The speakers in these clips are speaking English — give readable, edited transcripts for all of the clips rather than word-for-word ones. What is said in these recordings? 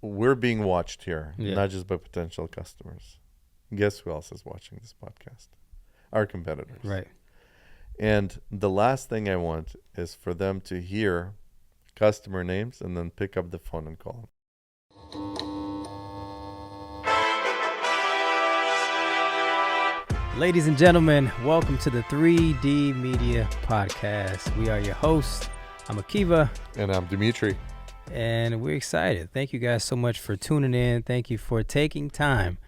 we're being watched here, Yeah. not just by potential customers. Guess who else is watching this podcast? Our competitors. Right. And the last thing I want is for them to hear customer names and then pick up the phone and call Ladies and gentlemen, welcome to the 3D Media Podcast. We are your hosts. I'm Akiva, them. And I'm Dmitry. and we're excited. Thank you guys so much for tuning in. Thank you for taking time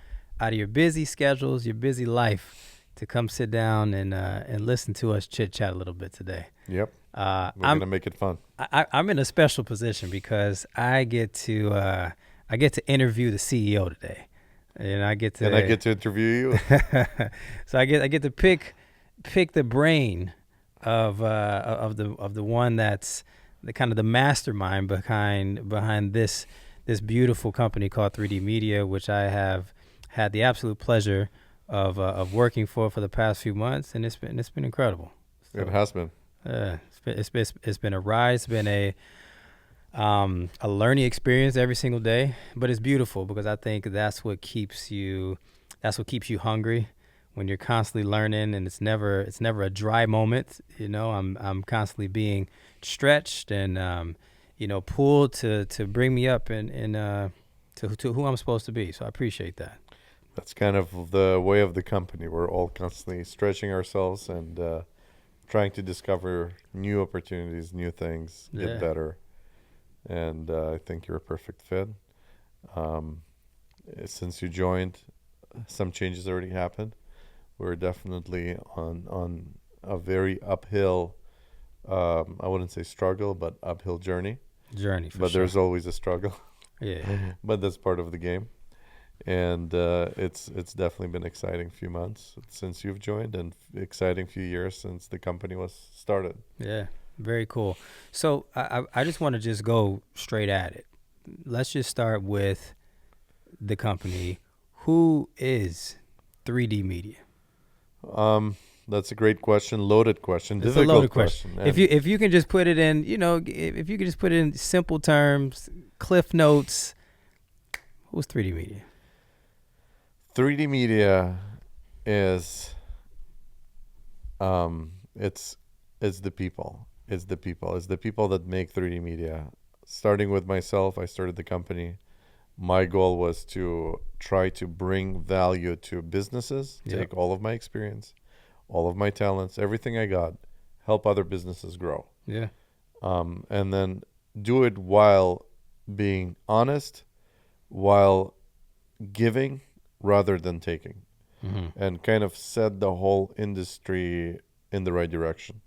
out of your busy schedules, your busy life, to come sit down and listen to us chit chat a little bit today. Yep. We're I'm gonna make it fun. I'm in a special position because I get to interview the CEO today, and I get to interview you. so I get to pick the brain of the one that's the kind of the mastermind behind this beautiful company called 3D Media, which I have had the absolute pleasure of working for the past few months, and it's been incredible. It has been. It's been a ride. It's been a learning experience every single day, but it's beautiful because I think that's what keeps you hungry when you're constantly learning, and it's never a dry moment. I'm constantly being stretched and pulled to bring me up and to who I'm supposed to be. So I appreciate that. That's kind of the way of the company. We're all constantly stretching ourselves and trying to discover new opportunities, new things, get Yeah. better. And I think you're a perfect fit. Since you joined, some changes already happened. We're definitely on a very uphill, I wouldn't say struggle, but uphill journey. Journey, for But sure. there's always a struggle. Yeah. But that's part of the game. And it's definitely been exciting few months since you've joined, and exciting few years since the company was started. Yeah, very cool. So I just want to just go straight at it. Let's just start with the company. Who is 3D Media? That's a great question, loaded question, It's a difficult loaded question. question. If you can just put it in, if you can just put it in simple terms, cliff notes. Who's 3D Media? 3D Media is it's the people. It's the people. It's the people that make 3D Media. Starting with myself, I started the company. My goal was to try to bring value to businesses, Yep. take all of my experience, all of my talents, everything I got, help other businesses grow. Yeah. And then do it while being honest, while giving rather than taking, Mm-hmm. and kind of set the whole industry in the right direction.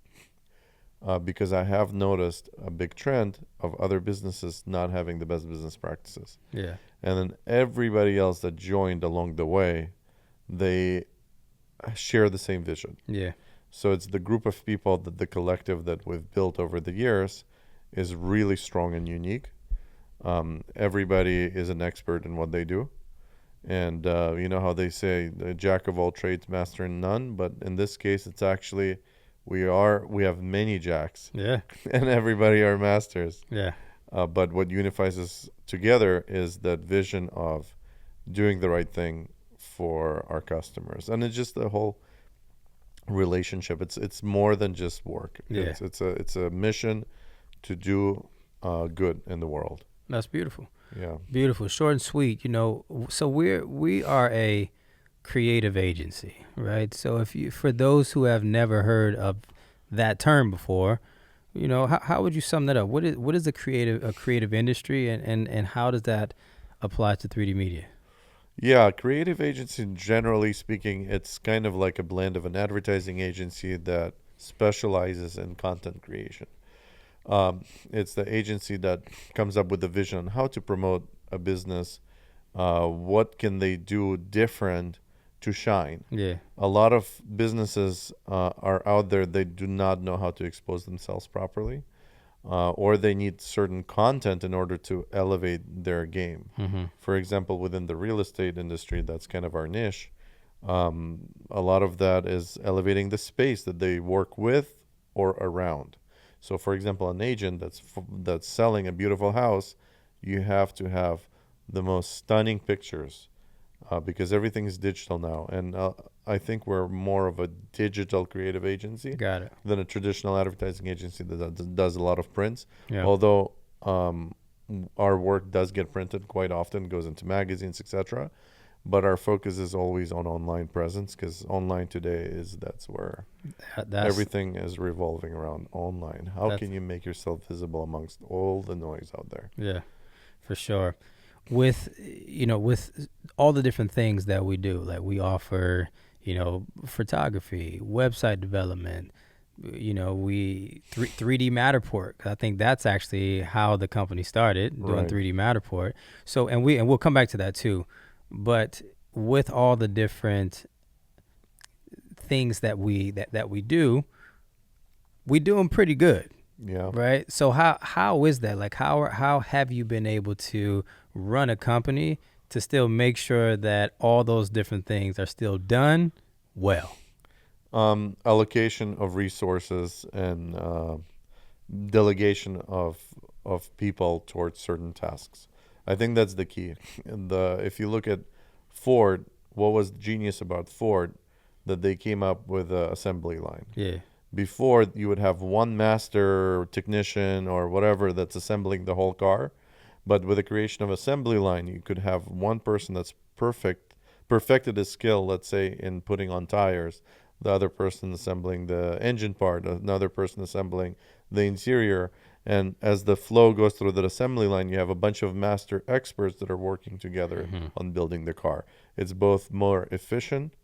Because I have noticed a big trend of other businesses not having the best business practices. Yeah. And then everybody else that joined along the way, they share the same vision. Yeah. So it's the group of people, that the collective that we've built over the years is really strong and unique. Everybody is an expert in what they do. And you know how they say, the jack of all trades, master in none. But in this case, it's actually, we have many jacks Yeah. and everybody are masters. Yeah. But what unifies us together is that vision of doing the right thing for our customers. And it's just the whole relationship. It's more than just work. Yeah. It's a mission to do good in the world. That's beautiful. Yeah. Beautiful, short and sweet. So we are a creative agency, right? So for those who have never heard of that term before, how would you sum that up? What is a creative industry, and how does that apply to 3D Media? Yeah, creative agency, generally speaking, it's kind of like a blend of an advertising agency that specializes in content creation. It's the agency that comes up with the vision on how to promote a business. What can they do different to shine? Yeah. A lot of businesses are out there, they do not know how to expose themselves properly, or they need certain content in order to elevate their game. Mm-hmm. For example, within the real estate industry, that's kind of our niche. A lot of that is elevating the space that they work with or around. So, for example, an agent that's selling a beautiful house, you have to have the most stunning pictures, because everything is digital now. And I think we're more of a digital creative agency Got it. than a traditional advertising agency that does a lot of prints. Yeah. Although our work does get printed quite often, goes into magazines, etc. But our focus is always on online presence, because online today that's where That's everything is revolving around online. How that's can you make yourself visible amongst all the noise out there? yeah, for sure. With with all the different things that we do, like we offer, photography, website development, we 3D Matterport. 'Cause I think that's actually how the company started doing Right. 3D Matterport. So and we'll come back to that too. But with all the different things that we do them pretty good, Yeah. right? So how is that? Like how have you been able to run a company to still make sure that all those different things are still done well? Allocation of resources and delegation of people towards certain tasks. I think that's the key. And if you look at Ford, what was genius about Ford, that they came up with an assembly line. Yeah. Before, you would have one master technician or whatever that's assembling the whole car, but with the creation of assembly line, you could have one person that's perfected his skill, let's say, in putting on tires, the other person assembling the engine part, another person assembling the interior. And as the flow goes through that assembly line, you have a bunch of master experts that are working together on building the car. It's both more efficient,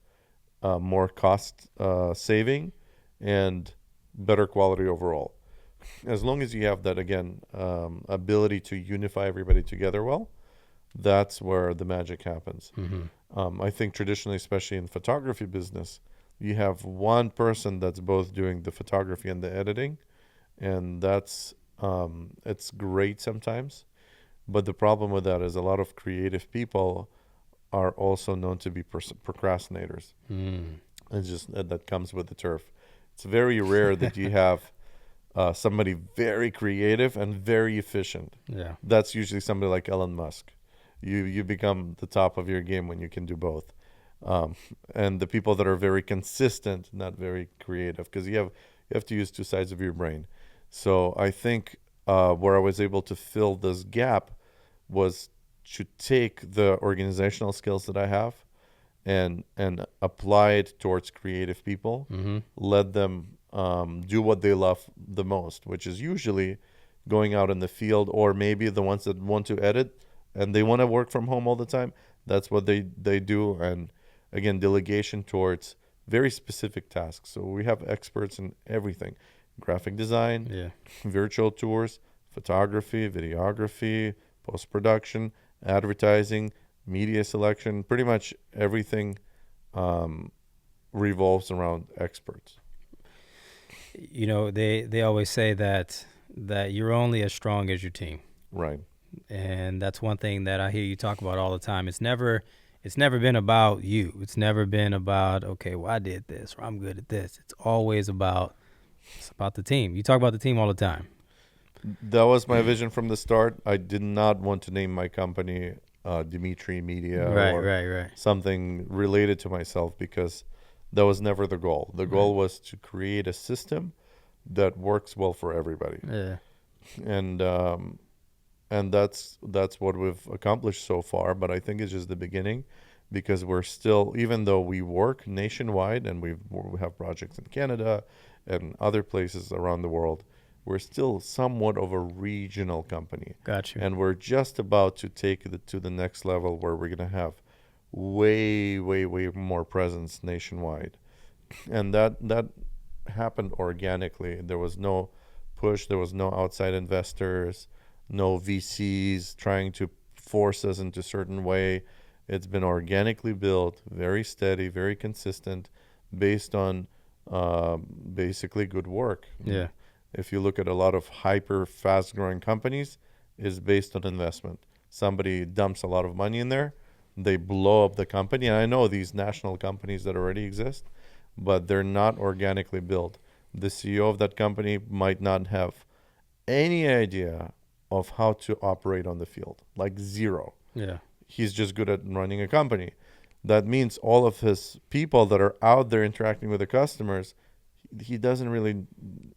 more cost saving, and better quality overall. As long as you have that, again, ability to unify everybody together well, that's where the magic happens. I think traditionally, especially in photography business, you have one person that's both doing the photography and the editing, and that's it's great sometimes. But the problem with that is a lot of creative people are also known to be procrastinators. It's just that comes with the turf. It's very rare that you have somebody very creative and very efficient. Yeah. That's usually somebody like Elon Musk. You become the top of your game when you can do both. And the people that are very consistent, not very creative, because you have to use two sides of your brain. So I think where I was able to fill this gap was to take the organizational skills that I have and apply it towards creative people. Let them do what they love the most, which is usually going out in the field, or maybe the ones that want to edit and they want to work from home all the time. That's what they do. And again, delegation towards very specific tasks. So we have experts in everything: graphic design, Yeah. virtual tours, photography, videography, post-production, advertising, media selection. Pretty much everything revolves around experts. They always say that you're only as strong as your team. Right. And that's one thing that I hear you talk about all the time. It's never been about you. It's never been about, okay, well, I did this or I'm good at this. It's about the team. You talk about the team all the time. That was my vision from the start. I did not want to name my company Dmitriy Media Right, or right. something related to myself, because that was never the goal. The goal was to create a system that works well for everybody. Yeah. And that's what we've accomplished so far. But I think it's just the beginning, because we're still, even though we work nationwide and we have projects in Canada and other places around the world, we're still somewhat of a regional company. Got you. And we're just about to take it to the next level, where we're going to have way, way, way more presence nationwide. And that happened organically. There was no push. There was no outside investors, no VCs trying to force us into a certain way. It's been organically built, very steady, very consistent, based on basically good work. Yeah. If you look at a lot of hyper fast growing companies, is based on investment. Somebody dumps a lot of money in there, they blow up the company. And I know these national companies that already exist, but they're not organically built. The CEO of that company might not have any idea of how to operate on the field, like zero. Yeah. He's just good at running a company. That means all of his people that are out there interacting with the customers, he doesn't really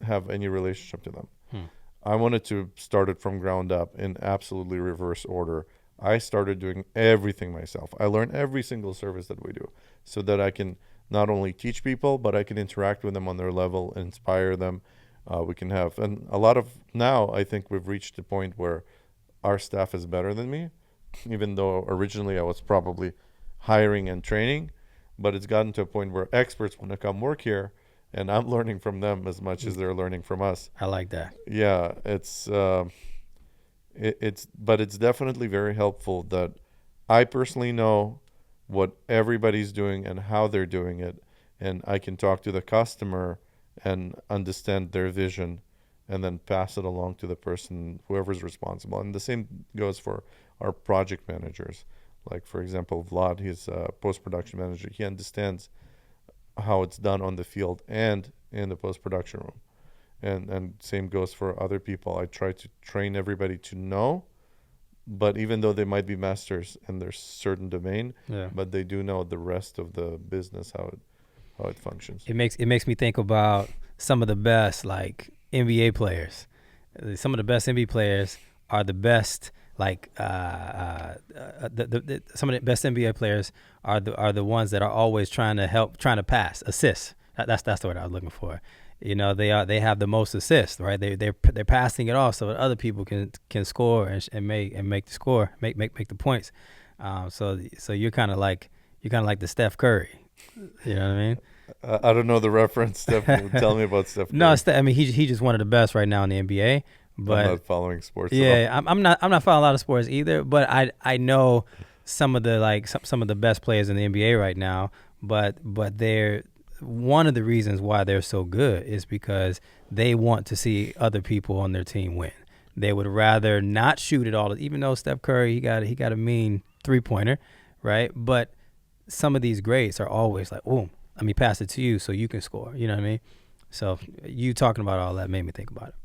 have any relationship to them. Hmm. I wanted to start it from ground up in absolutely reverse order. I started doing everything myself. I learned every single service that we do so that I can not only teach people, but I can interact with them on their level, inspire them. We can have, and a lot of now, I think we've reached the point where our staff is better than me, even though originally I was probably hiring and training, but it's gotten to a point where experts want to come work here, and I'm learning from them as much as they're learning from us. I like that. Yeah, but it's definitely very helpful that I personally know what everybody's doing and how they're doing it, and I can talk to the customer and understand their vision and then pass it along to the person, whoever's responsible. And the same goes for our project managers. Like, for example, Vlad, he's a post-production manager. He understands how it's done on the field and in the post-production room. And same goes for other people. I try to train everybody to know, but even though they might be masters in their certain domain, Yeah. but they do know the rest of the business, how it functions. It makes me think about some of the best like NBA players. Some of the best NBA players are the best. Like some of the best NBA players are the ones that are always trying to pass, assist. That's the word I was looking for. You know, they have the most assists, right? They're passing it off so that other people can score and make the score, make the points. So you're kind of like the Steph Curry. You know what I mean? I don't know the reference. Steph, tell me about Steph Curry. No, I mean he's just one of the best right now in the NBA. But I'm not following sports. yeah, I'm not following a lot of sports either. But I know some of the some of the best players in the NBA right now. But they're one of the reasons why they're so good is because they want to see other people on their team win. They would rather not shoot it all. Even though Steph Curry, he got a mean 3-pointer, right? But some of these greats are always like, "Oh, let me pass it to you so you can score." You know what I mean? So you talking about all that made me think about it.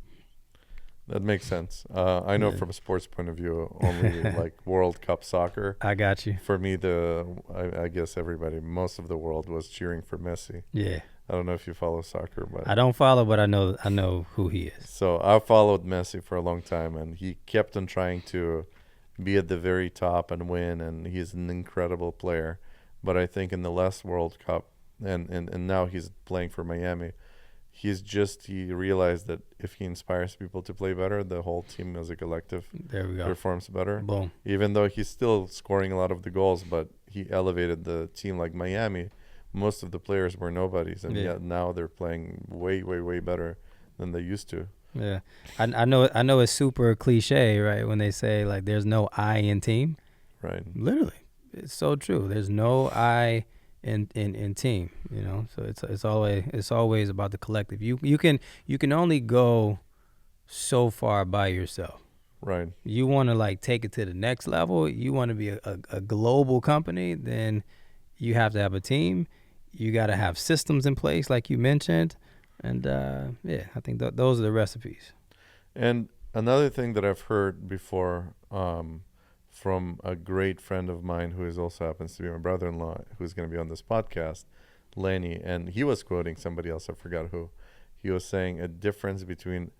That makes sense. I know Yeah. from a sports point of view, only like World Cup soccer. I got you. For me, I guess most of the world was cheering for Messi. Yeah. I don't know if you follow soccer, but I don't follow, but I know who he is. so I followed Messi for a long time, and he kept on trying to be at the very top and win, and he's an incredible player. But I think in the last World Cup, and now he's playing for Miami, he realized that if he inspires people to play better, the whole team as a collective There we go. performs better. Boom. Even though he's still scoring a lot of the goals, but he elevated the team. Like Miami, most of the players were nobodies, and Yeah. yet now they're playing way, way, way better than they used to. Yeah. I know it's super cliche, right? When they say like there's no I in team. Right. Literally. It's so true. There's no I in team, you know. So it's always about the collective. You can only go so far by yourself. Right. You want to like take it to the next level. You want to be a global company, then you have to have a team. You got to have systems in place, like you mentioned, and yeah, I think those are the recipes. And another thing that I've heard before from a great friend of mine who is also happens to be my brother-in-law, who's going to be on this podcast, Lenny, and he was quoting somebody else, I forgot who. He was saying a difference between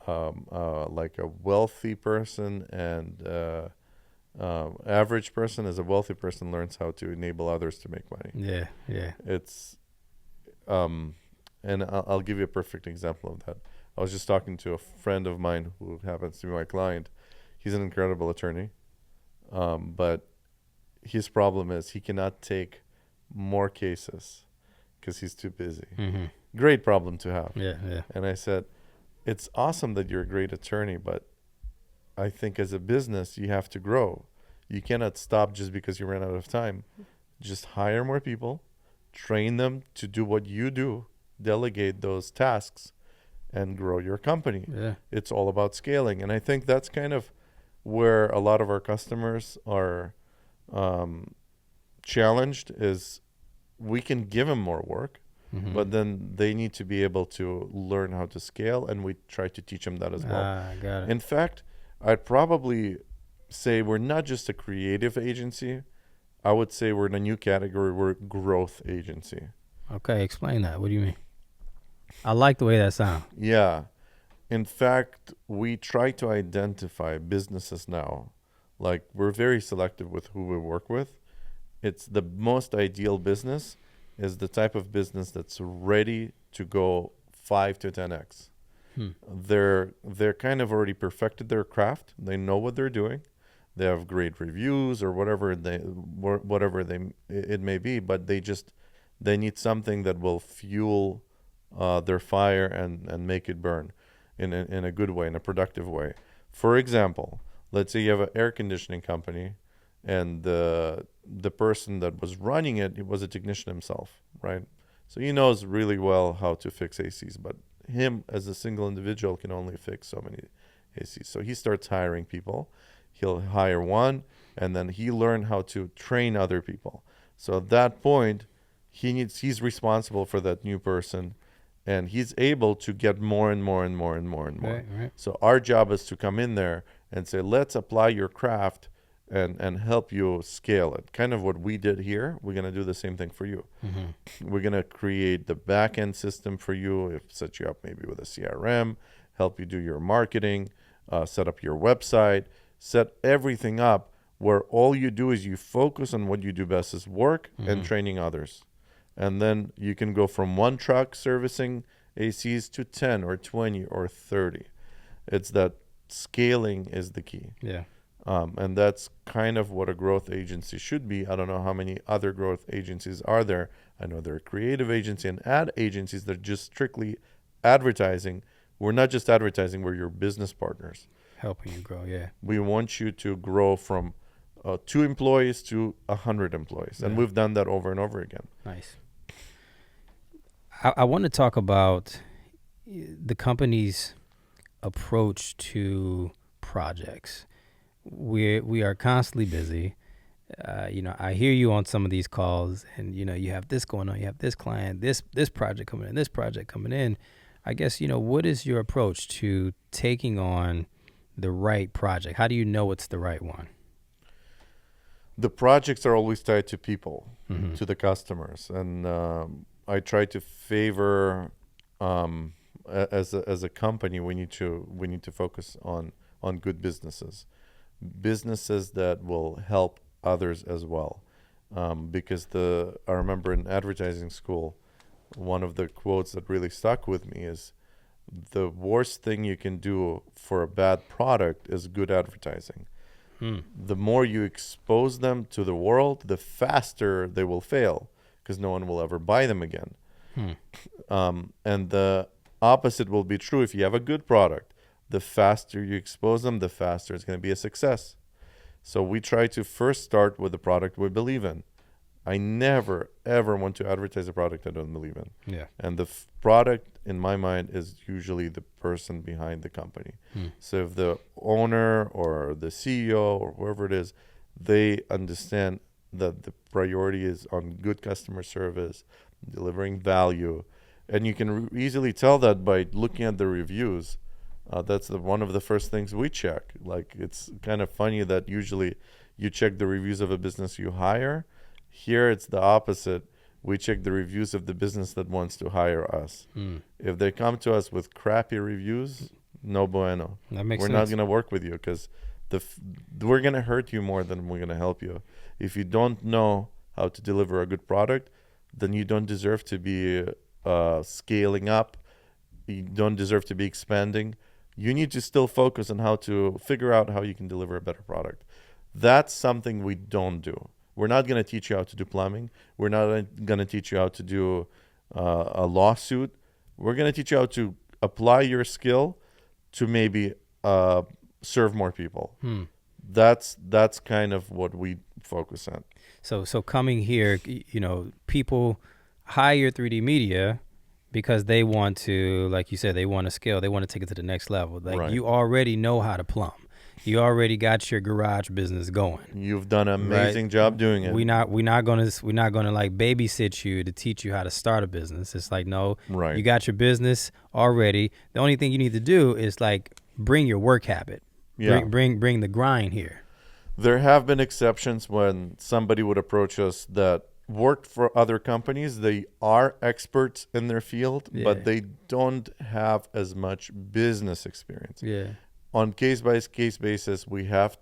like a wealthy person and average person is a wealthy person learns how to enable others to make money. Yeah, yeah. It's and I'll give you a perfect example of that. I was just talking to a friend of mine who happens to be my client. He's an incredible attorney, but his problem is he cannot take more cases because he's too busy. Mm-hmm. Great problem to have. Yeah, yeah. And I said, it's awesome that you're a great attorney, but I think as a business, you have to grow. You cannot stop just because you ran out of time. Just hire more people, train them to do what you do, delegate those tasks, and grow your company. Yeah. It's all about scaling. And I think that's kind of where a lot of our customers are challenged is we can give them more work, Mm-hmm. but then they need to be able to learn how to scale, and we try to teach them that as well. Got it. In fact, I'd probably say we're not just a creative agency. I would say we're in a new category. We're a growth agency. Okay, explain that. What do you mean? I like the way that sounds. Yeah. In fact, we try to identify businesses now. Like, we're very selective with who we work with. It's the most ideal business is the type of business that's ready to go 5 to 10x. They're kind of already perfected their craft. They know what they're doing. They have great reviews or whatever it may be, but they need something that will fuel their fire and make it burn in a good way, in a productive way. For example, let's say you have an air conditioning company, and the person that was running it, he was a technician himself, right? So he knows really well how to fix ACs, but him as a single individual can only fix so many ACs. So he starts hiring people. He'll hire one, and then he learn how to train other people. So at that point, he's responsible for that new person, and he's able to get more and more and more and more and more. Right. So our job is to come in there and say, let's apply your craft and help you scale it. Kind of what we did here. We're going to do the same thing for you. We're going to create the back end system for you, set you up maybe with a CRM, help you do your marketing, set up your website, set everything up where all you do is you focus on what you do best is work and training others. And then you can go from one truck servicing ACs to 10 or 20 or 30. It's that scaling is the key. Yeah. And that's kind of what a growth agency should be. I don't know how many other growth agencies are there. I know there are creative agency and ad agencies that are just strictly advertising. We're not just advertising, we're your business partners. Helping you grow, yeah. We want you to grow from 2 employees to 100 employees. And we've done that over and over again. Nice. I want to talk about the company's approach to projects. We are constantly busy. I hear you on some of these calls, and you have this going on, you have this client, this project coming in, this project coming in. I guess what is your approach to taking on the right project? How do you know it's the right one? The projects are always tied to people, to the customers, and I try to favor as a company we need to focus on good businesses that will help others as well, because I remember in advertising school, one of the quotes that really stuck with me is, the worst thing you can do for a bad product is good advertising. The more you expose them to the world, the faster they will fail, because no one will ever buy them again. And the opposite will be true if you have a good product. The faster you expose them, the faster it's going to be a success. So we try to first start with the product we believe in. I never, ever want to advertise a product I don't believe in. Yeah. And the product, in my mind, is usually the person behind the company. So if the owner or the CEO or whoever it is, they understand that the priority is on good customer service, delivering value. And you can easily tell that by looking at the reviews. That's one of the first things we check. Like, it's kind of funny that usually you check the reviews of a business you hire. Here it's the opposite. We check the reviews of the business that wants to hire us. If they come to us with crappy reviews, no bueno. That makes We're sense. not going to work with you, because we're going to hurt you more than we're going to help you. If you don't know how to deliver a good product, then you don't deserve to be scaling up. You don't deserve to be expanding. You need to still focus on how to figure out how you can deliver a better product. That's something we don't do. We're not going to teach you how to do plumbing. We're not going to teach you how to do a lawsuit. We're going to teach you how to apply your skill to maybe serve more people. That's kind of what we focus on. So coming here, people hire 3D Media because they want to, like you said, they want to scale. They want to take it to the next level. Like, Right. You already know how to plumb. You already got your garage business going. You've done an amazing job doing it. We're not gonna like babysit you to teach you how to start a business. It's like, no, Right. You got your business already. The only thing you need to do is like bring your work habit. Yeah. Bring the grind here. There have been exceptions when somebody would approach us that worked for other companies. They are experts in their field, Yeah. but they don't have as much business experience. Yeah. On case by case basis, we have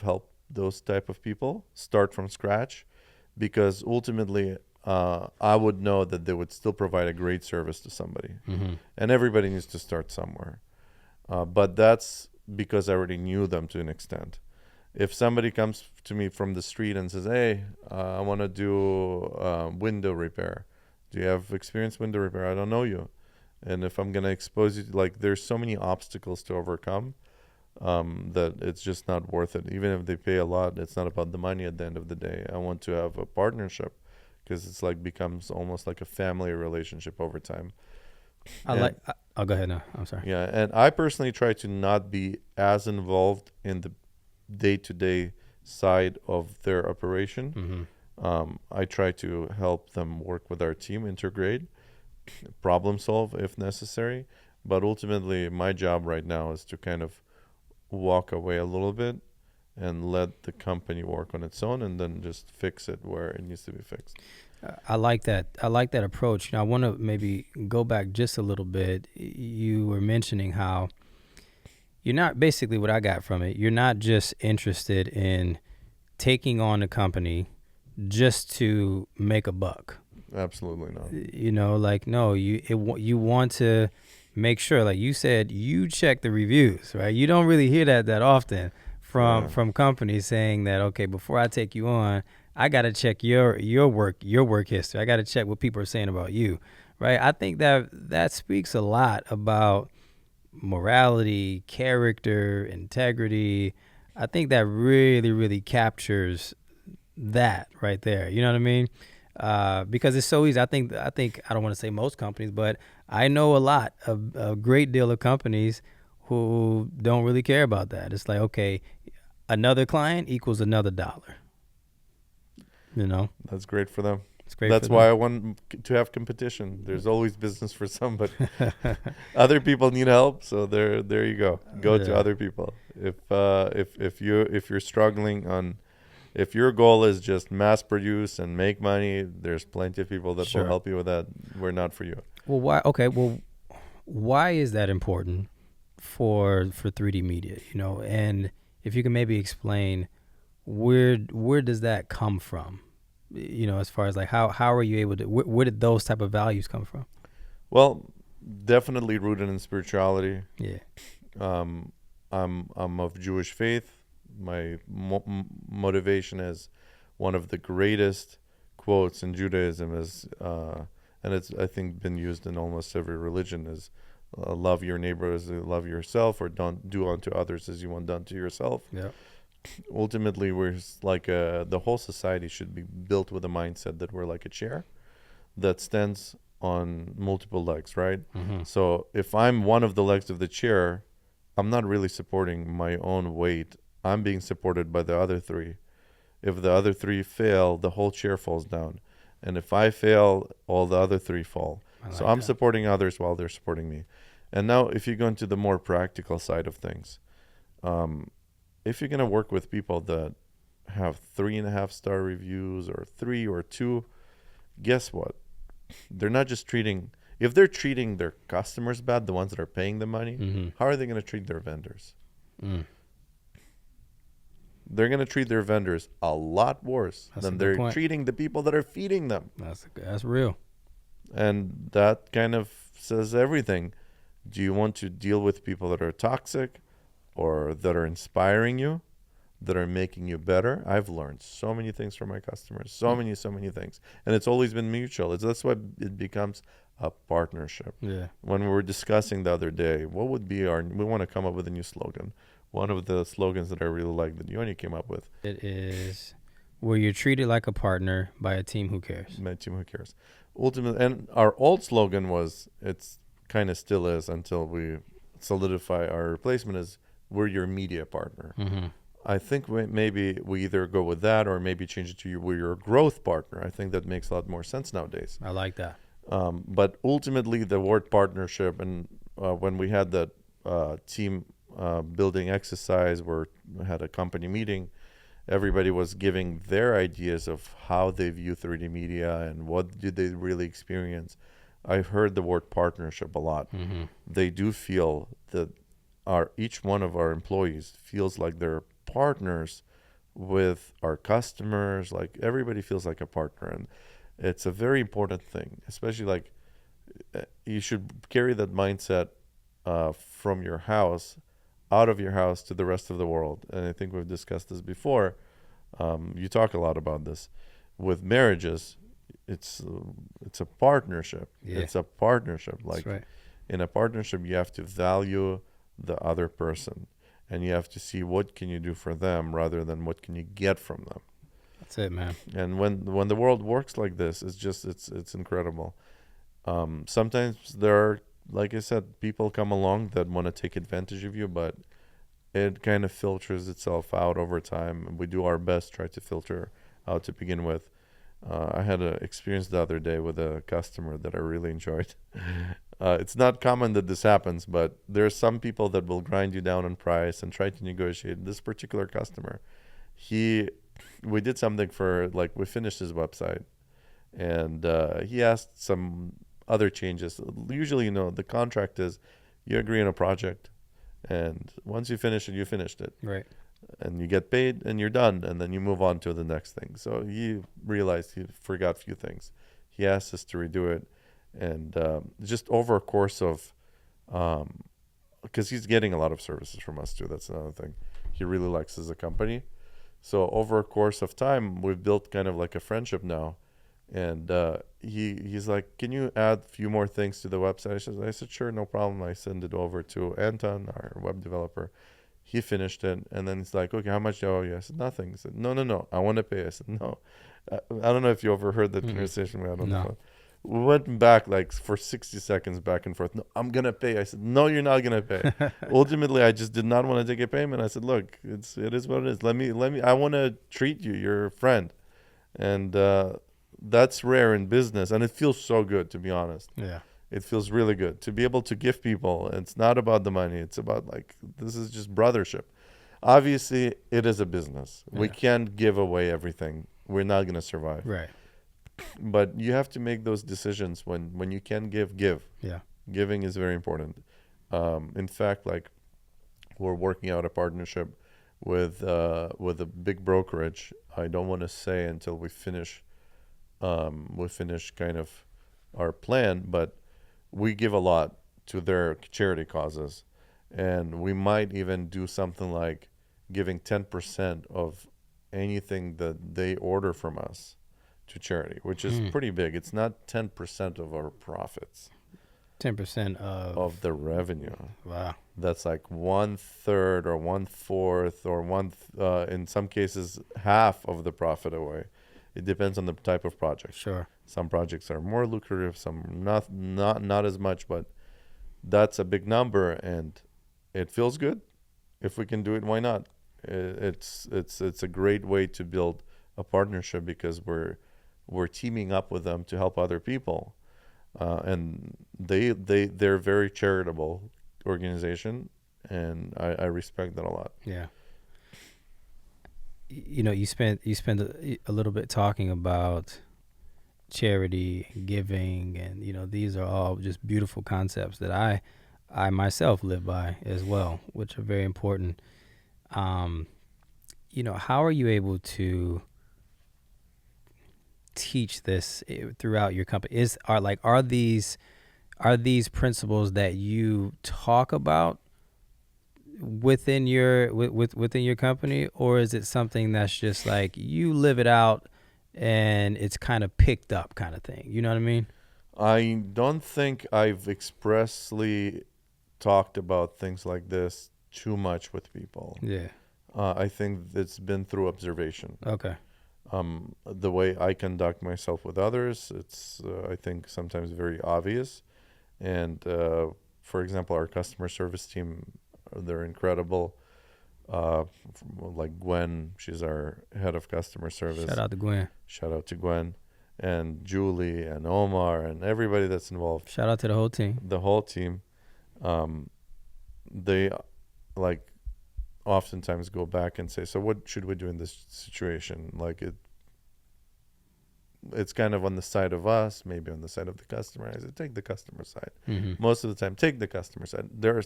helped those type of people start from scratch, because ultimately, I would know that they would still provide a great service to somebody, Mm-hmm. and everybody needs to start somewhere. But that's because I already knew them to an extent. If somebody comes to me from the street and says, "Hey, I want to do window repair. Do you have experience window repair? I don't know you." And if I'm gonna expose you, like, there's so many obstacles to overcome, that it's just not worth it. Even if they pay a lot, it's not about the money at the end of the day. I want to have a partnership, because it's like becomes almost like a family relationship over time. And I'll go ahead now. I'm sorry. yeah, and I personally try to not be as involved in the day-to-day side of their operation. I try to help them work with our team, integrate, problem solve if necessary. But ultimately, my job right now is to kind of walk away a little bit and let the company work on its own, and then just fix it where it needs to be fixed. I like that. I like that approach. I want to maybe go back just a little bit. You were mentioning how you're not, basically what I got from it, you're not just interested in taking on a company just to make a buck. Absolutely not. Like, no, you want to make sure, like you said, you check the reviews, right? You don't really hear that often from companies saying that, okay, before I take you on, I got to check your work history. I got to check what people are saying about you, right? I think that speaks a lot about morality, character, integrity. I think that really, really captures that right there. You know what I mean? Because it's so easy. I think I don't want to say most companies, but I know a great deal of companies who don't really care about that. It's like, okay, another client equals another dollar. That's great for them. It's great. That's for why them. I want to have competition. There's always business for somebody. Other people need help, so there you go. Go to Yeah. other people. If you're struggling on, if your goal is just mass produce and make money, there's plenty of people that Sure. will help you with that. We're not for you. Well, why? Okay. Well, why is that important for 3D media? And if you can maybe explain where does that come from? As far as like how are you able to? Where did those type of values come from? Well, definitely rooted in spirituality. Yeah. I'm of Jewish faith. My motivation is one of the greatest quotes in Judaism is, and it's, I think, been used in almost every religion, is love your neighbor as you love yourself, or don't do unto others as you want done to yourself. Yeah. Ultimately, we're like the whole society should be built with a mindset that we're like a chair that stands on multiple legs, right? Mm-hmm. So if I'm one of the legs of the chair, I'm not really supporting my own weight. I'm being supported by the other three. If the other three fail, the whole chair falls down. And if I fail, all the other three fall. So I'm supporting others while they're supporting me. And now if you go into the more practical side of things, if you're going to work with people that have 3.5-star reviews or 3 or 2, guess what? They're not just treating, if they're treating their customers bad, the ones that are paying the money, Mm-hmm. how are they going to treat their vendors? Mm. They're going to treat their vendors a lot worse That's a than good they're point. treating the people that are feeding them. That's real. And that kind of says everything. Do you want to deal with people that are toxic or that are inspiring you, that are making you better? I've learned so many things from my customers, so many things. And it's always been mutual. That's why it becomes a partnership. Yeah. When we were discussing the other day, what would be we want to come up with a new slogan. One of the slogans that I really like that Yoni came up with. It is where you're treated like a partner by a team who cares. My team who cares. Ultimately, and our old slogan was, it's kind of still is until we solidify our replacement, is we're your media partner. Mm-hmm. I think maybe we either go with that or maybe change it to we're your growth partner. I think that makes a lot more sense nowadays. I like that. But ultimately, the word partnership, and when we had that team building exercise where we had a company meeting, everybody was giving their ideas of how they view 3D media and what did they really experience. I've heard the word partnership a lot. Mm-hmm. They do feel that each one of our employees feels like they're partners with our customers. Like everybody feels like a partner, and it's a very important thing, especially like you should carry that mindset from your house, out of your house to the rest of the world. And I think we've discussed this before. You talk a lot about this with marriages. It's a partnership. Yeah, It's a partnership. that's Like right. in a partnership, you have to value the other person, and you have to see what can you do for them rather than what can you get from them. That's it, man. And when the world works like this, it's incredible. Sometimes there are, like I said, people come along that want to take advantage of you, but it kind of filters itself out over time. And we do our best, try to filter out to begin with. I had an experience the other day with a customer that I really enjoyed. It's not common that this happens, but there are some people that will grind you down on price and try to negotiate. This particular customer, we did something for, like, we finished his website, and he asked some other changes. Usually, the contract is you agree on a project, and once you finish it, you finished it, Right. and you get paid, and you're done, and then you move on to the next thing. So he realized he forgot a few things. He asked us to redo it, and just over a course of, because he's getting a lot of services from us too. That's another thing. He really likes us as a company. So over a course of time, we've built kind of like a friendship now. And he's like, can you add a few more things to the website? I said, sure, no problem. I send it over to Anton, our web developer. He finished it, and then he's like, okay, how much do I owe you? I said, nothing. He said, no, I want to pay. I said, no. I don't know if you overheard that Mm-mm. conversation we had on the No. phone. We went back like for 60 seconds back and forth. No, I'm going to pay. I said, no, you're not going to pay. Ultimately, I just did not want to take a payment. I said, look, it is what it is. Let me, I want to treat you. You're a friend. And that's rare in business. And it feels so good, to be honest. Yeah. It feels really good to be able to give people. It's not about the money. It's about, like, this is just brothership. Obviously, it is a business. We Yeah. can't give away everything. We're not going to survive. Right. But you have to make those decisions when you can give. Yeah. Giving is very important. In fact, like, we're working out a partnership with a big brokerage. I don't want to say until we finish kind of our plan, but we give a lot to their charity causes, and we might even do something like giving 10% of anything that they order from us to charity, which is pretty big. It's not 10% of our profits 10% of the revenue. wow. That's like 1/3 or 1/4 or in some cases half of the profit away. It depends on the type of project. Sure. Some projects are more lucrative, some not as much, but that's a big number, and it feels good. If we can do it, why not? It's a great way to build a partnership because we're teaming up with them to help other people, and they're very charitable organization, and I respect that a lot. Yeah. You spent a little bit talking about charity, giving, and these are all just beautiful concepts that I myself live by as well, which are very important. How are you able to teach this throughout your company? Are these principles that you talk about within your within your company, or is it something that's just like you live it out and it's kind of picked up kind of thing? You know what I mean? I don't think I've expressly talked about things like this too much with people. Yeah. I think it's been through observation. Okay. The way I conduct myself with others, it's I think sometimes very obvious. And for example, our customer service team, they're incredible. Like Gwen, she's our head of customer service. Shout out to Gwen. Shout out to Gwen, and Julie and Omar and everybody that's involved. Shout out to the whole team. The whole team. They, like, oftentimes go back and say, so what should we do in this situation? Like it's kind of on the side of us, maybe on the side of the customer. I said, take the customer side. Mm-hmm. Most of the time, take the customer side. There are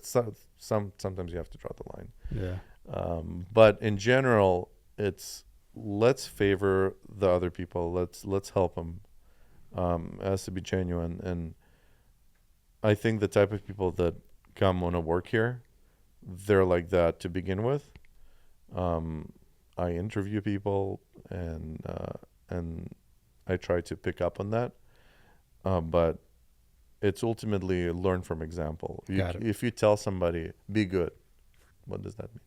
sometimes you have to draw the line. Yeah. But in general, it's let's favor the other people. Let's help them. It has to be genuine. And I think the type of people that come want to work here, they're like that to begin with. I interview people and I try to pick up on that. But it's ultimately learn from example. Got it. If you tell somebody, be good, what does that mean?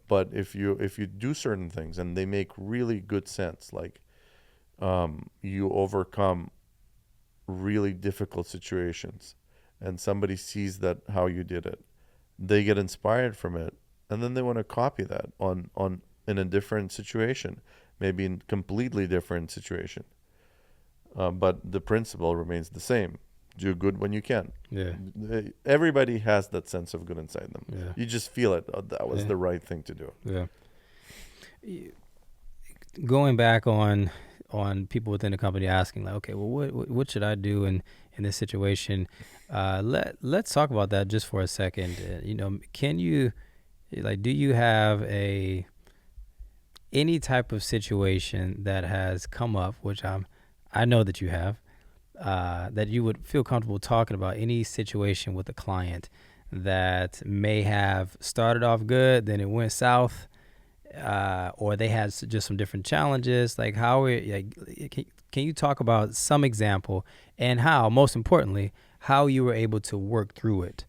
But if you do certain things and they make really good sense, like you overcome really difficult situations and somebody sees that how you did it, they get inspired from it, and then they want to copy that on in a different situation, maybe in completely different situation. But the principle remains the same. Do good when you can. Yeah. Everybody has that sense of good inside them. Yeah. You just feel it. Oh, that was Yeah. the right thing to do. Yeah. Going back on people within the company asking, like, okay, well, what should I do in this situation? Let's talk about that just for a second. Can you, like, do you have any type of situation that has come up, which I know that you have, that you would feel comfortable talking about, any situation with a client that may have started off good, then it went south, or they had just some different challenges? Like, can you talk about some example, and how, most importantly, how you were able to work through it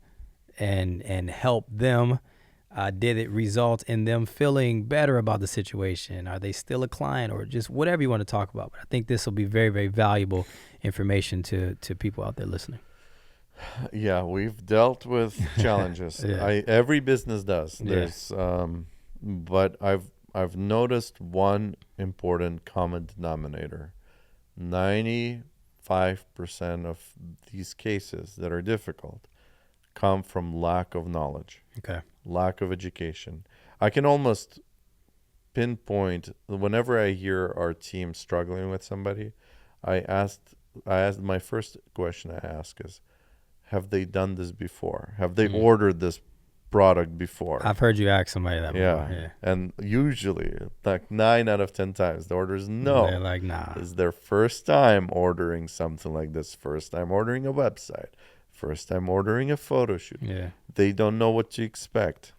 and help them? Did it result in them feeling better about the situation? Are they still a client, or just whatever you want to talk about? But I think this will be very, very valuable information to people out there listening. Yeah, we've dealt with challenges. Yeah. Every business does. Yeah. There's, but I've noticed one important common denominator. 95% of these cases that are difficult come from lack of knowledge. Okay. Lack of education. I can almost pinpoint whenever I hear our team struggling with somebody, I asked my first question I ask is, have they done this before? Have they ordered this product before? I've heard you ask somebody that before. Yeah. And usually, like 9 out of 10 times, the order is no. They're like, nah. It's their first time ordering something like this, first time ordering a website, first time ordering a photo shoot. Yeah. They don't know what to expect.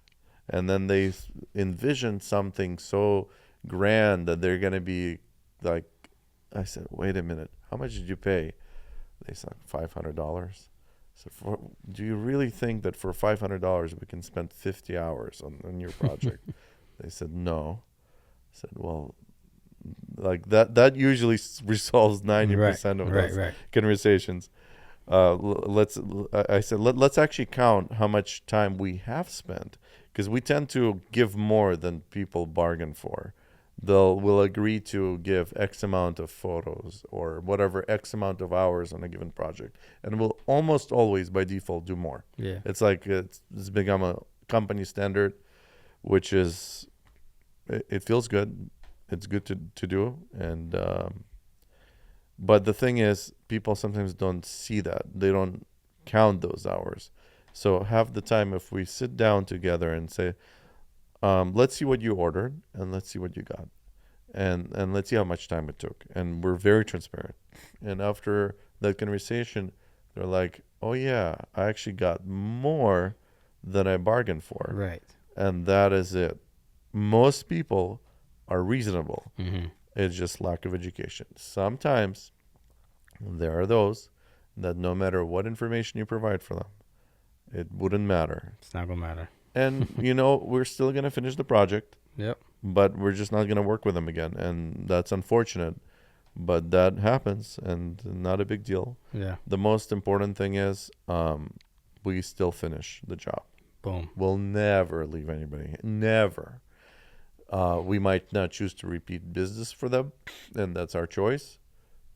And then they envision something so grand that they're going to be like, I said, wait a minute, how much did you pay? They said, $500. So do you really think that for $500 we can spend 50 hours on your project? They said, no. I said, well, like that usually resolves 90% of those conversations. I said, let's actually count how much time we have spent, because we tend to give more than people bargain for. Will agree to give X amount of photos or whatever X amount of hours on a given project, and will almost always by default do more. Yeah. It's like it's become a company standard, which is it feels good. It's good to do, and but the thing is, people sometimes don't see that. They don't count those hours. So half the time, if we sit down together and say, let's see what you ordered and let's see what you got, and let's see how much time it took, and we're very transparent. And after that conversation, they're like, oh yeah, I actually got more than I bargained for. Right. And that is it. Most people are reasonable. Mm-hmm. It's just lack of education. Sometimes there are those that no matter what information you provide for them, it wouldn't matter. It's not gonna matter. And, we're still going to finish the project. Yep. But we're just not going to work with them again. And that's unfortunate. But that happens, and not a big deal. Yeah. The most important thing is we still finish the job. Boom. We'll never leave anybody. Never. We might not choose to repeat business for them, and that's our choice.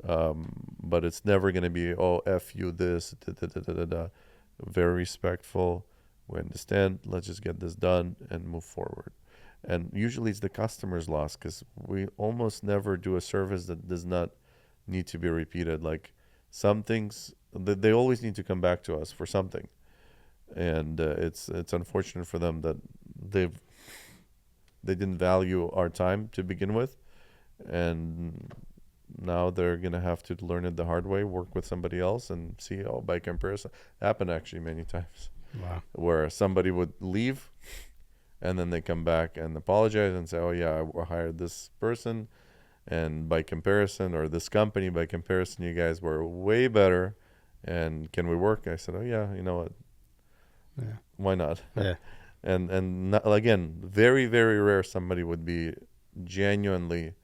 But it's never going to be, oh, F you this, da, da, da, da, da, da. Very respectful. We understand. Let's just get this done and move forward. And usually it's the customer's loss because we almost never do a service that does not need to be repeated. Like some things, they always need to come back to us for something, and it's unfortunate for them that they didn't value our time to begin with, and now they're gonna have to learn it the hard way, work with somebody else, and see. Oh, by comparison, happened actually many times Wow. where somebody would leave and then they come back and apologize and say, oh yeah, I hired this person, and by comparison, or this company by comparison, you guys were way better, and can we work? I said, oh yeah, you know what, Yeah. why not? Yeah. And not, again, very very rare somebody would be genuinely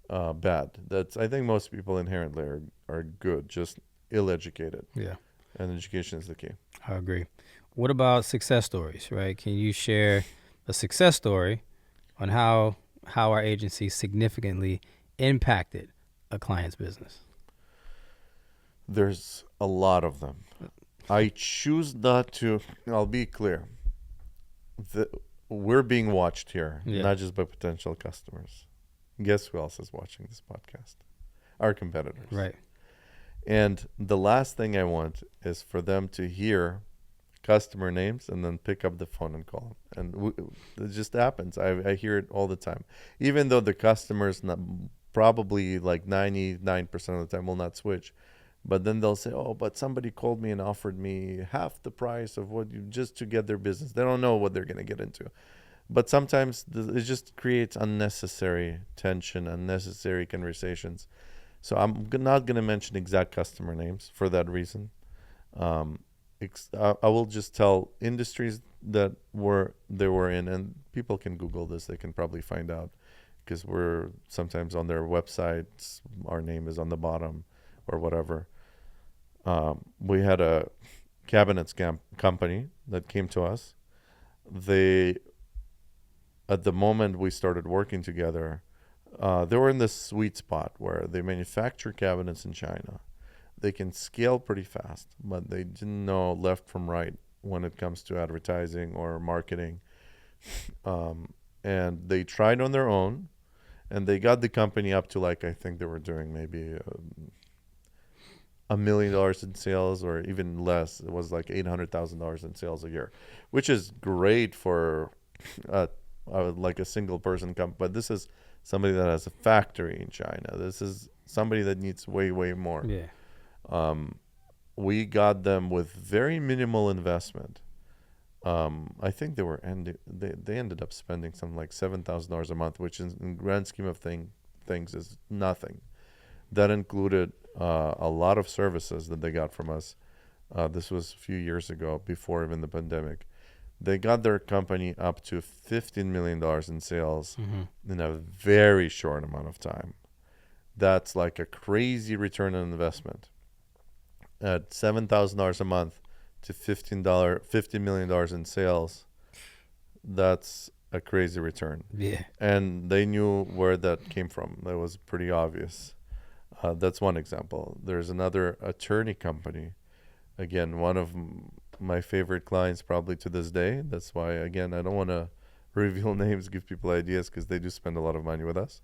bad. That's, I think most people inherently are good, just ill-educated, Yeah. and education is the key. I agree. What about success stories, right? Can you share a success story on how our agency significantly impacted a client's business? There's a lot of them. I choose not to. I'll be clear. The, we're being watched here, Yeah. not just by potential customers. Guess who else is watching this podcast? Our competitors. Right. And the last thing I want is for them to hear customer names and then pick up the phone and call them. And it just happens. I hear it all the time. Even though the customers probably like 99% of the time will not switch. But then they'll say, oh, but somebody called me and offered me half the price of what you, just to get their business. They don't know what they're going to get into. But sometimes it just creates unnecessary tension, unnecessary conversations. So I'm not going to mention exact customer names for that reason. I will just tell industries that they were in, and people can Google this. They can probably find out because we're sometimes on their websites. Our name is on the bottom or whatever. We had a cabinets company that came to us. They, at the moment we started working together, they were in this sweet spot where they manufacture cabinets in China. They can scale pretty fast, but they didn't know left from right when it comes to advertising or marketing. And they tried on their own, and they got the company up to, like, I think they were doing maybe $1 million in sales, or even less. It was like $800,000 in sales a year, which is great for like a single person company. But this is somebody that has a factory in China. This is somebody that needs way, way more. Yeah. We got them with very minimal investment. I think they ended up spending something like $7,000 a month, which in grand scheme of things is nothing. That included a lot of services that they got from us. This was a few years ago, before even the pandemic. They got their company up to $15 million in sales in a very short amount of time. That's like a crazy return on investment. At $7,000 a month to $50 million in sales, that's a crazy return. Yeah. And they knew where that came from. That was pretty obvious. That's one example. There's another attorney company. Again, one of my favorite clients probably to this day. That's why, again, I don't want to reveal names, give people ideas, because they do spend a lot of money with us.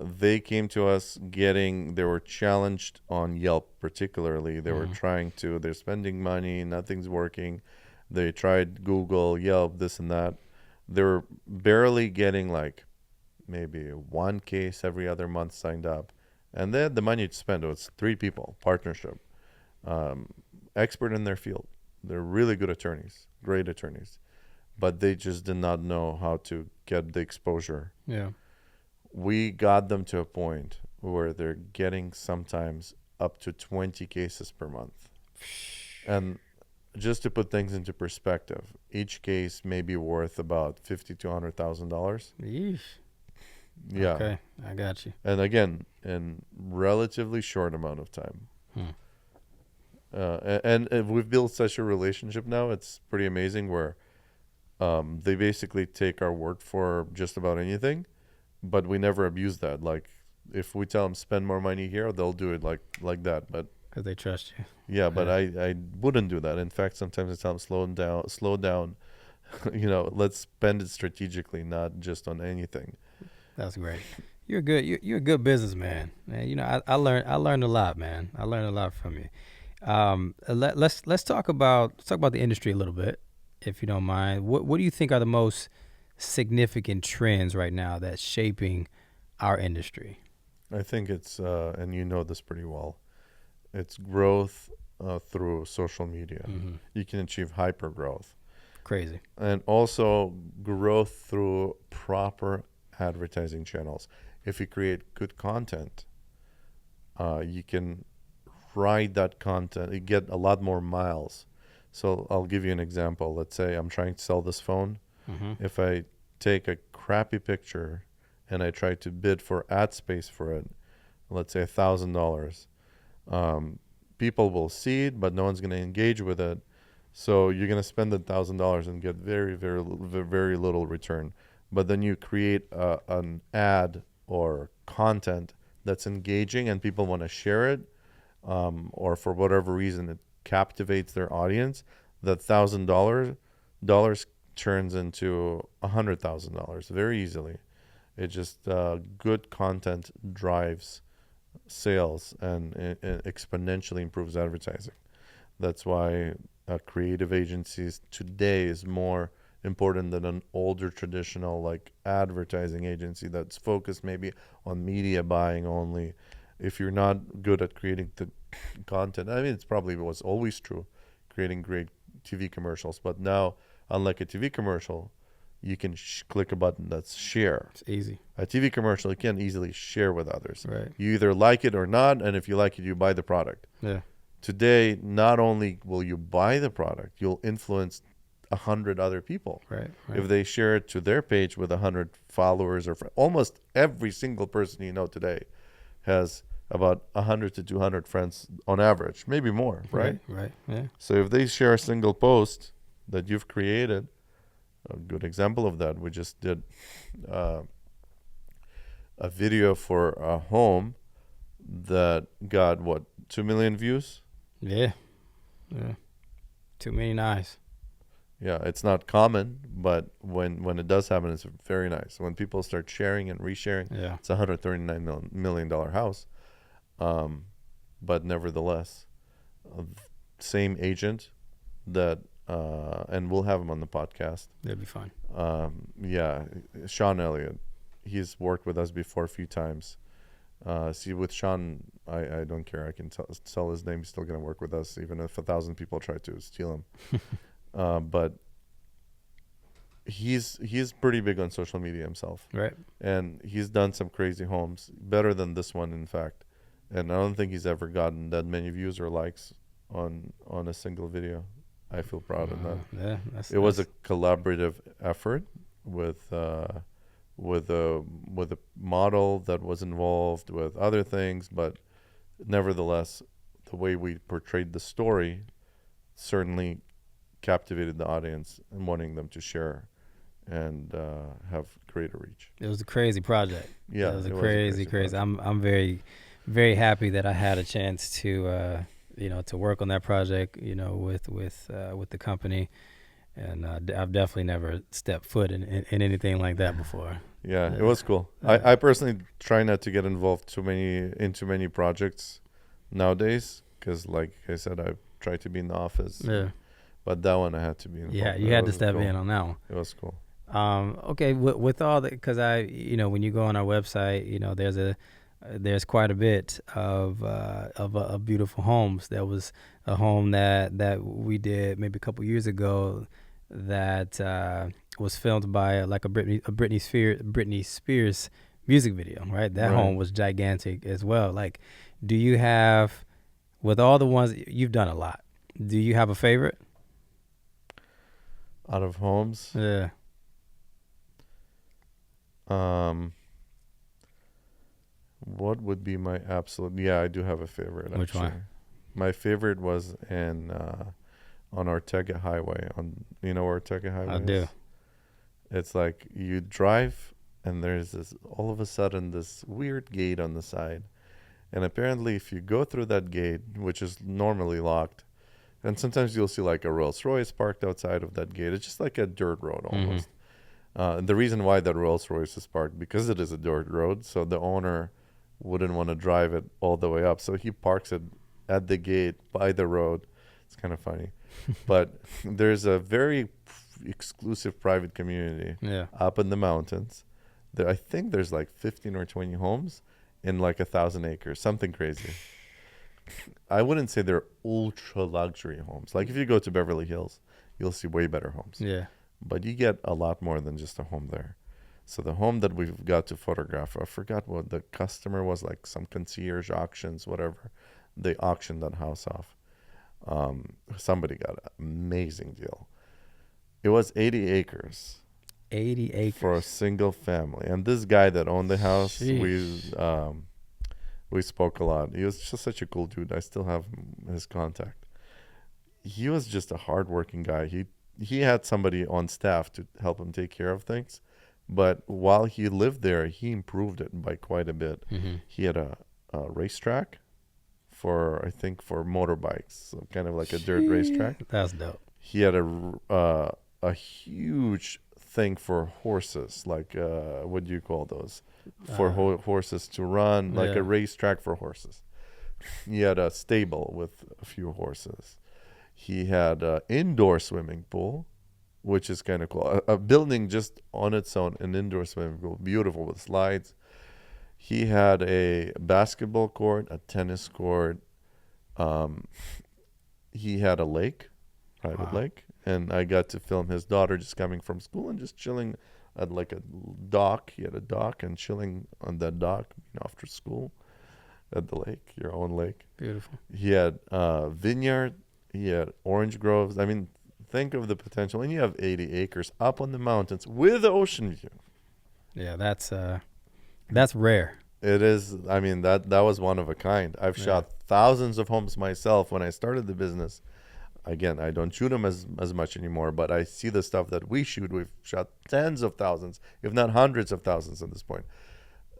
They came to us they were challenged on Yelp particularly. They were they're spending money, nothing's working. They tried Google, Yelp, this and that. They were barely getting like maybe one case every other month signed up. And they had the money to spend. It was 3 people, partnership, expert in their field. They're really good attorneys, great attorneys. But they just did not know how to get the exposure. Yeah. We got them to a point where they're getting sometimes up to 20 cases per month. And just to put things into perspective, each case may be worth about $50,000 to $100,000. Yeesh. Yeah. Okay, I got you. And again, in relatively short amount of time. And we've built such a relationship now. It's pretty amazing where they basically take our word for just about anything. But we never abuse that. Like, if we tell them spend more money here, they'll do it like that. But because they trust you. Yeah, but Yeah, I wouldn't do that. In fact, sometimes I tell them slow down. Let's spend it strategically, not just on anything. that's great. You're a good businessman, man. I learned a lot, man. I learned a lot from you. Let's talk about the industry a little bit, if you don't mind. What do you think are the most significant trends right now that's shaping our industry? I think it's and you know this pretty well. It's growth through social media. Hmm. You can achieve hyper growth, Crazy. and also growth through proper advertising channels. If you create good content, you can write that content. You get a lot more miles. So I'll give you an example. Let's say I'm trying to sell this phone. Hmm. If I take a crappy picture and I try to bid for ad space for it, let's say $1,000, people will see it, but no one's going to engage with it. So you're going to spend $1,000 and get very little return. But then you create an ad or content that's engaging and people want to share it, or for whatever reason it captivates their audience. That $1,000 turns into $100,000 very easily. It just good content drives sales and it exponentially improves advertising. That's why creative agencies today is more important than an older traditional like advertising agency that's focused maybe on media buying only. If you're not good at creating the content, I mean, it's probably was always true, creating great TV commercials. But now, unlike a TV commercial, you can click a button that's share. It's easy. A TV commercial you can easily share with others. Right. You either like it or not, and if you like it, you buy the product. Yeah. Today, not only will you buy the product, you'll influence 100 other people. Right. If they share it to their page with 100 followers or almost every single person you know today has about 100 to 200 friends on average, maybe more, right? Right. Yeah. So if they share a single post that you've created, a good example of that, we just did uh, a video for a home that got what, 2 million views. Yeah. Yeah. Too many eyes. Yeah, it's not common, but when it does happen, it's very nice. When people start sharing and resharing, Yeah. it's a $139 million house. But nevertheless, uh, same agent that, and we'll have him on the podcast. That'd be fun. Yeah, Sean Elliott. He's worked with us before a few times. See, with Sean, I don't care. I can tell his name. He's still going to work with us, even if 1,000 people try to steal him. But he's pretty big on social media himself. Right. And he's done some crazy homes, better than this one, in fact. And I don't think he's ever gotten that many views or likes on a single video. I feel proud of that. Yeah. It was a collaborative effort with with a model that was involved with other things, but nevertheless, the way we portrayed the story certainly captivated the audience and wanting them to share and have greater reach. It was a crazy project. Yeah, It was a it was a crazy. project. I'm very, very happy that I had a chance to to work on that project. With the company, and I've definitely never stepped foot in anything like that before. Yeah, it was cool. I personally try not to get involved in too many projects nowadays because, like I said, I try to be in the office. Yeah. But that one I had to be involved. Yeah, you It had to was step cool. in on that one. It was cool. Okay, with all that, because when you go on our website, there's quite a bit of beautiful homes. There was a home that we did maybe a couple years ago that was filmed by like a Britney Spears music video, right? That Right. home was gigantic as well. Like, do you have, with all the ones you've done a lot, do you have a favorite? Out of homes, Yeah. what would be my absolute? Yeah, I do have a favorite. Which actually. one? My favorite was on Ortega Highway. You know where Ortega Highway I is? do. It's like you drive and there's this all of a sudden this weird gate on the side, And apparently, if you go through that gate, which is normally locked, and sometimes you'll see like a Rolls Royce parked outside of that gate. It's just like a dirt road almost. And the reason why that Rolls Royce is parked, because it is a dirt road, so the owner wouldn't want to drive it all the way up. So he parks it at the gate by the road. It's kind of funny. But there's a very exclusive private community Yeah. up in the mountains. I think there's like 15 or 20 homes in like 1,000 acres, something crazy. I wouldn't say they're ultra luxury homes. Like if you go to Beverly Hills, you'll see way better homes. Yeah. But you get a lot more than just a home there. So the home that we've got to photograph, I forgot what the customer was, like some concierge auctions, whatever. They auctioned that house off. Somebody got an amazing deal. It was 80 acres 80 acres. for a single family. And this guy that owned the house, we spoke a lot. He was just such a cool dude. I still have his contact. He was just a hardworking guy. He had somebody on staff to help him take care of things. But while he lived there, he improved it by quite a bit. He had a racetrack I think, for motorbikes, so kind of like a dirt racetrack. That's dope. He had a huge thing for horses, like what do you call those? For horses to run, like Yeah. a racetrack for horses. He had a stable with a few horses. He had an indoor swimming pool, which is kind of cool. A building just on its own, an indoor swimming pool, beautiful with slides. He had a basketball court, a tennis court. He had a lake, private Wow. lake, and I got to film his daughter just coming from school and just chilling at like a dock. He had a dock and chilling on that dock, after school at the lake, your own lake. Beautiful. He had vineyard. He had orange groves. I mean, think of the potential. And you have 80 acres up on the mountains with the ocean view. Yeah, that's rare. It is. I mean, that was one of a kind. I've shot thousands of homes myself when I started the business. Again, I don't shoot them as much anymore, but I see the stuff that we shoot. We've shot tens of thousands, if not hundreds of thousands at this point.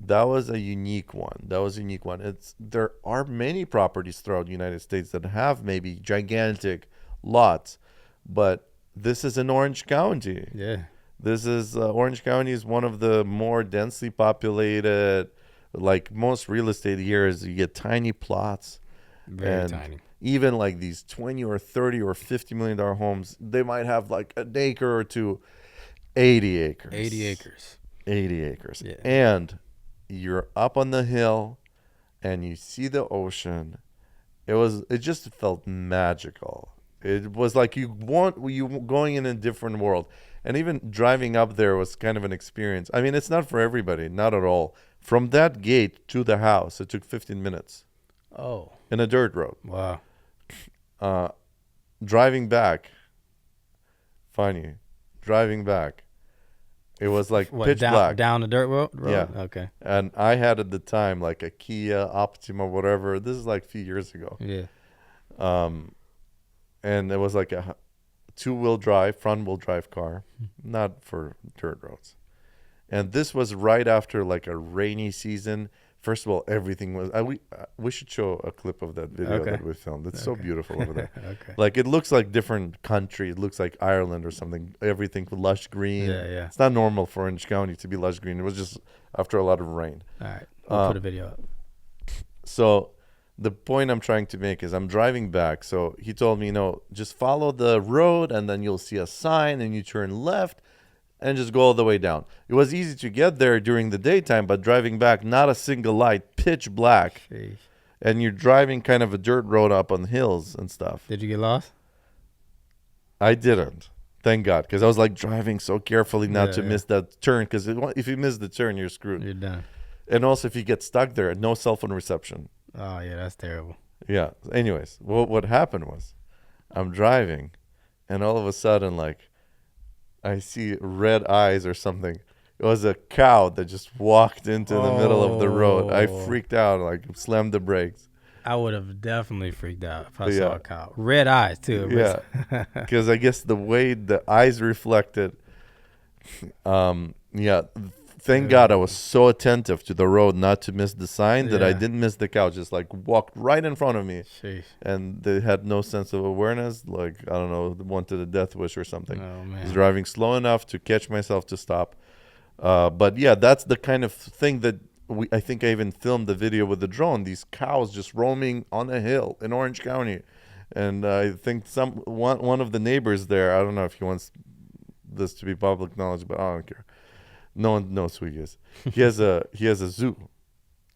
That was a unique one. There are many properties throughout the United States that have maybe gigantic lots, but this is in Orange County. Yeah. This is Orange County is one of the more densely populated. Like most real estate here, is you get tiny plots, Very and tiny. even like these 20 or 30 or $50 million homes, they might have like an acre or two. 80 acres. 80 acres. 80 acres. Yeah. And you're up on the hill and you see the ocean. It just felt magical. It was like you going in a different world. And even driving up there was kind of an experience. I mean, it's not for everybody, not at all. From that gate to the house, it took 15 minutes Oh, in a dirt road. wow. Driving back, funny. Driving back, it was like What, pitch down, black. down the dirt road? Yeah. Okay. And I had at the time like a Kia Optima, whatever. This is like a few years ago. Yeah. And it was like a two-wheel drive, front-wheel drive car, not for dirt roads. And this was right after like a rainy season. First of all, everything was. We should show a clip of that video Okay. that we filmed. It's so beautiful over there. Okay. Like it looks like different country. It looks like Ireland or something. Everything lush green. Yeah, yeah. It's not normal for Orange County to be lush green. It was just after a lot of rain. All right. We'll put a video up. So the point I'm trying to make is I'm driving back. So he told me, just follow the road and then you'll see a sign and you turn left and just go all the way down. It was easy to get there during the daytime, but driving back, not a single light, pitch black. Sheesh. And you're driving kind of a dirt road up on hills and stuff. Did you get lost? I didn't. Thank God. Because I was like driving so carefully not to miss that turn. Because if you miss the turn, you're screwed. You're done. And also if you get stuck there, no cell phone reception. Oh, yeah, that's terrible. Yeah. Anyways, what happened was I'm driving and all of a sudden, like, I see red eyes or something. It was a cow that just walked into the middle of the road. I freaked out, like slammed the brakes. I would have definitely freaked out if I Yeah. saw a cow. Red eyes, too. Yeah. Because I guess the way the eyes reflected, Thank God I was so attentive to the road not to miss the sign that I didn't miss the cow. Just like walked right in front of me, Sheesh. and they had no sense of awareness. Like, I don't know, wanted a death wish or something. Oh I man. was driving slow enough to catch myself to stop. But yeah, that's the kind of thing that I think I even filmed the video with the drone. These cows just roaming on a hill in Orange County, and I think one of the neighbors there. I don't know if he wants this to be public knowledge, but I don't care. No one knows who he is. He has a zoo.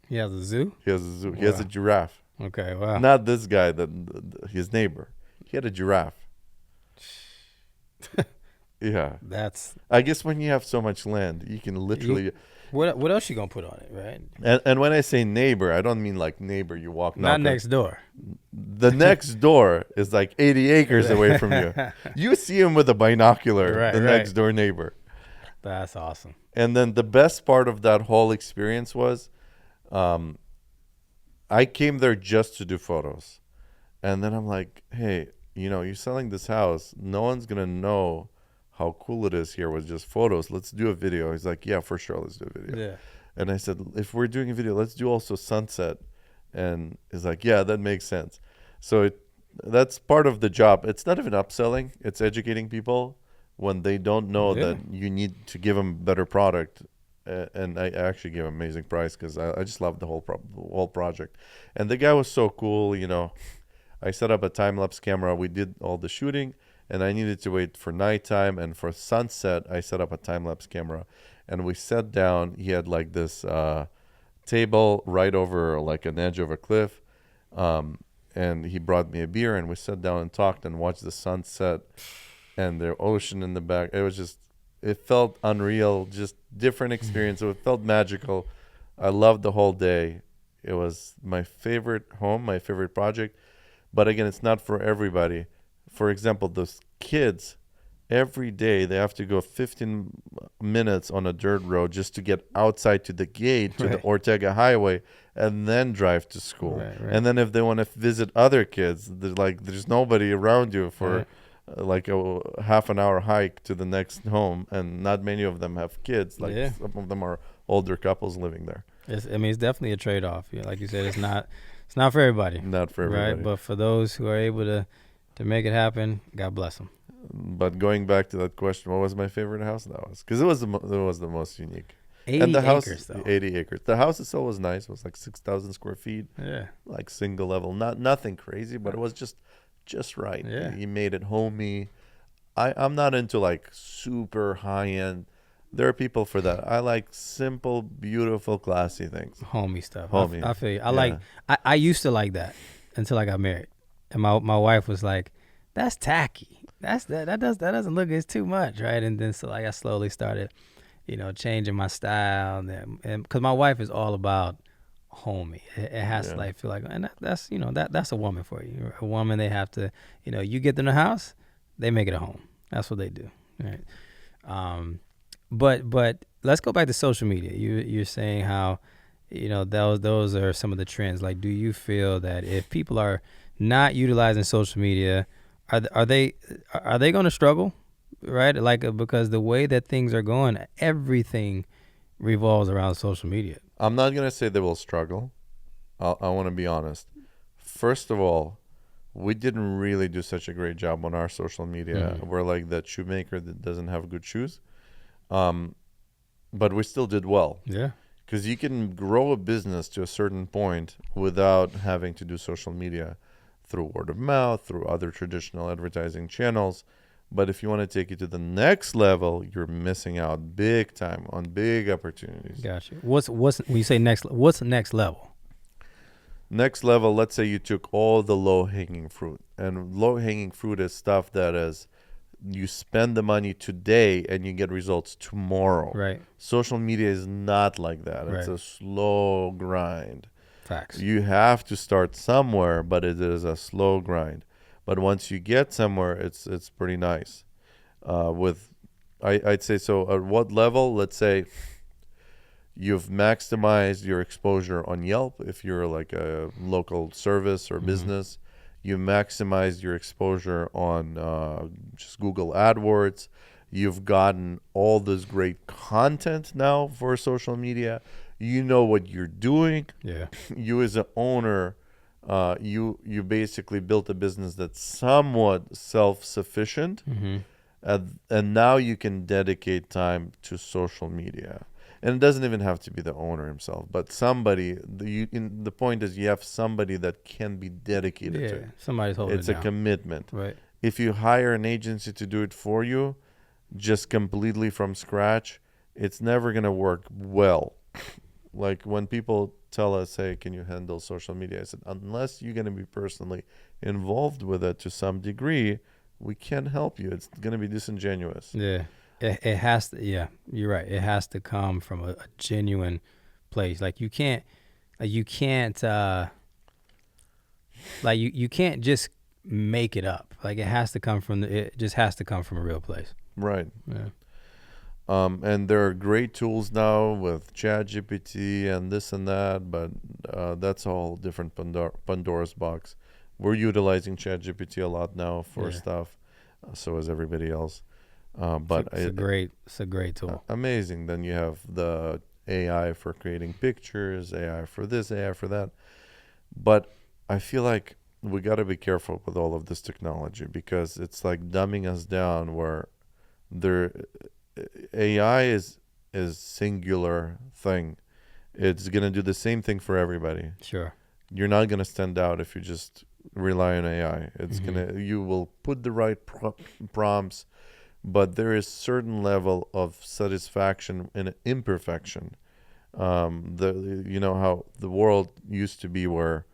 He has a zoo. He has a zoo. He has a Wow. giraffe. Okay. Wow. Not this guy, his neighbor. He had a giraffe. Yeah. That's I guess when you have so much land, you can literally. what else you gonna put on it, right? And when I say neighbor, I don't mean like neighbor you walk. Not knock on. next door. The next door is like 80 acres away from you. You see him with a binocular, Right, the right. next door neighbor. That's awesome. And then the best part of that whole experience was I came there just to do photos. And then I'm like, hey, you're selling this house. No one's going to know how cool it is here with just photos. Let's do a video. He's like, yeah, for sure. Let's do a video. Yeah. And I said, if we're doing a video, let's do also sunset. And he's like, yeah, that makes sense. So that's part of the job. It's not even upselling. It's educating people when they don't know that you need to give them better product. And I actually gave him an amazing price because I just loved the whole project. And the guy was so cool. I set up a time-lapse camera. We did all the shooting, and I needed to wait for nighttime. And for sunset, I set up a time-lapse camera. And we sat down. He had like this table right over like an edge of a cliff. And he brought me a beer, and we sat down and talked and watched the sunset and the ocean in the back. It felt unreal, just different experience. It felt magical. I loved the whole day. It was my favorite home, my favorite project. But again, it's not for everybody. For example, those kids, every day they have to go 15 minutes on a dirt road just to get outside to the gate, to the Ortega Highway, and then drive to school. Right. And then if they want to visit other kids, there's nobody around you for like a half an hour hike to the next home. And not many of them have kids. Some of them are older couples living there. It's definitely a trade-off. Yeah, like you said, it's not for everybody. Not for everybody. Right, but for those who are able to make it happen, God bless them. But going back to that question, what was my favorite house? That was because it was the most unique. 80 and the acres, house, though. 80 acres. The house itself was nice. It was like 6,000 square feet. Yeah. Like single level, nothing crazy, but it was just right. Yeah. He made it homey. I'm not into like super high end. There are people for that. I like simple, beautiful, classy things. Homey stuff. Homey. I feel you. I used to like that until I got married, and my wife was like, "That's tacky. That doesn't look. It's too much, right?" And then so I slowly started, changing my style, and because my wife is all about homey. It has to like feel like, and that's that's a woman for you. A woman, they have to, you get them the house, they make it a home. That's what they do, right? But let's go back to social media. You're saying how, those are some of the trends. Like, do you feel that if people are not utilizing social media, are they going to struggle, right? Like, because the way that things are going, everything revolves around social media. I'm not gonna say they will struggle. I want to be honest. First of all, we didn't really do such a great job on our social media. Mm-hmm. We're like that shoemaker that doesn't have good shoes. But we still did well. Yeah. Because you can grow a business to a certain point without having to do social media through word of mouth, through other traditional advertising channels. But if you want to take it to the next level, you're missing out big time on big opportunities. Gotcha. What's when you say next? What's the next level? Next level, let's say you took all the low-hanging fruit. And low-hanging fruit is stuff that is you spend the money today and you get results tomorrow. Right. Social media is not like that. It's Right. a slow grind. Facts. You have to start somewhere, but it is a slow grind. But once you get somewhere, it's pretty nice. I'd say so. At what level? Let's say you've maximized your exposure on Yelp. If you're like a local service or business, you maximize your exposure on just Google AdWords. You've gotten all this great content now for social media. You know what you're doing. Yeah. You as an owner, you basically built a business that's somewhat self-sufficient, Mm-hmm. and now you can dedicate time to social media. And it doesn't even have to be the owner himself, but somebody. The point is, you have somebody that can be dedicated to Yeah. it. Somebody's holding it It's a down. commitment. Right. If you hire an agency to do it for you, just completely from scratch, it's never going to work well. Like when people tell us, hey, can you handle social media? I said, unless you're going to be personally involved with it to some degree, we can't help you. It's going to be disingenuous. Yeah. It has to. Yeah. You're right. It has to come from a genuine place. Like you can't. Like you can't. Like you can't just make it up. Like it has to come from it just has to come from a real place. Right. Yeah. And there are great tools now with ChatGPT and this and that, but that's all different Pandora's box. We're utilizing ChatGPT a lot now for Yeah. stuff, so is everybody else. It's a great tool. Amazing. Then you have the AI for creating pictures, AI for this, AI for that. But I feel like we got to be careful with all of this technology because it's like dumbing us down where there AI is singular thing. It's going to do the same thing for everybody. Sure. You're not going to stand out if you just rely on AI. It's Mhm. going to you will put the right prompts, but there is certain level of satisfaction in imperfection. The you know how the world used to be where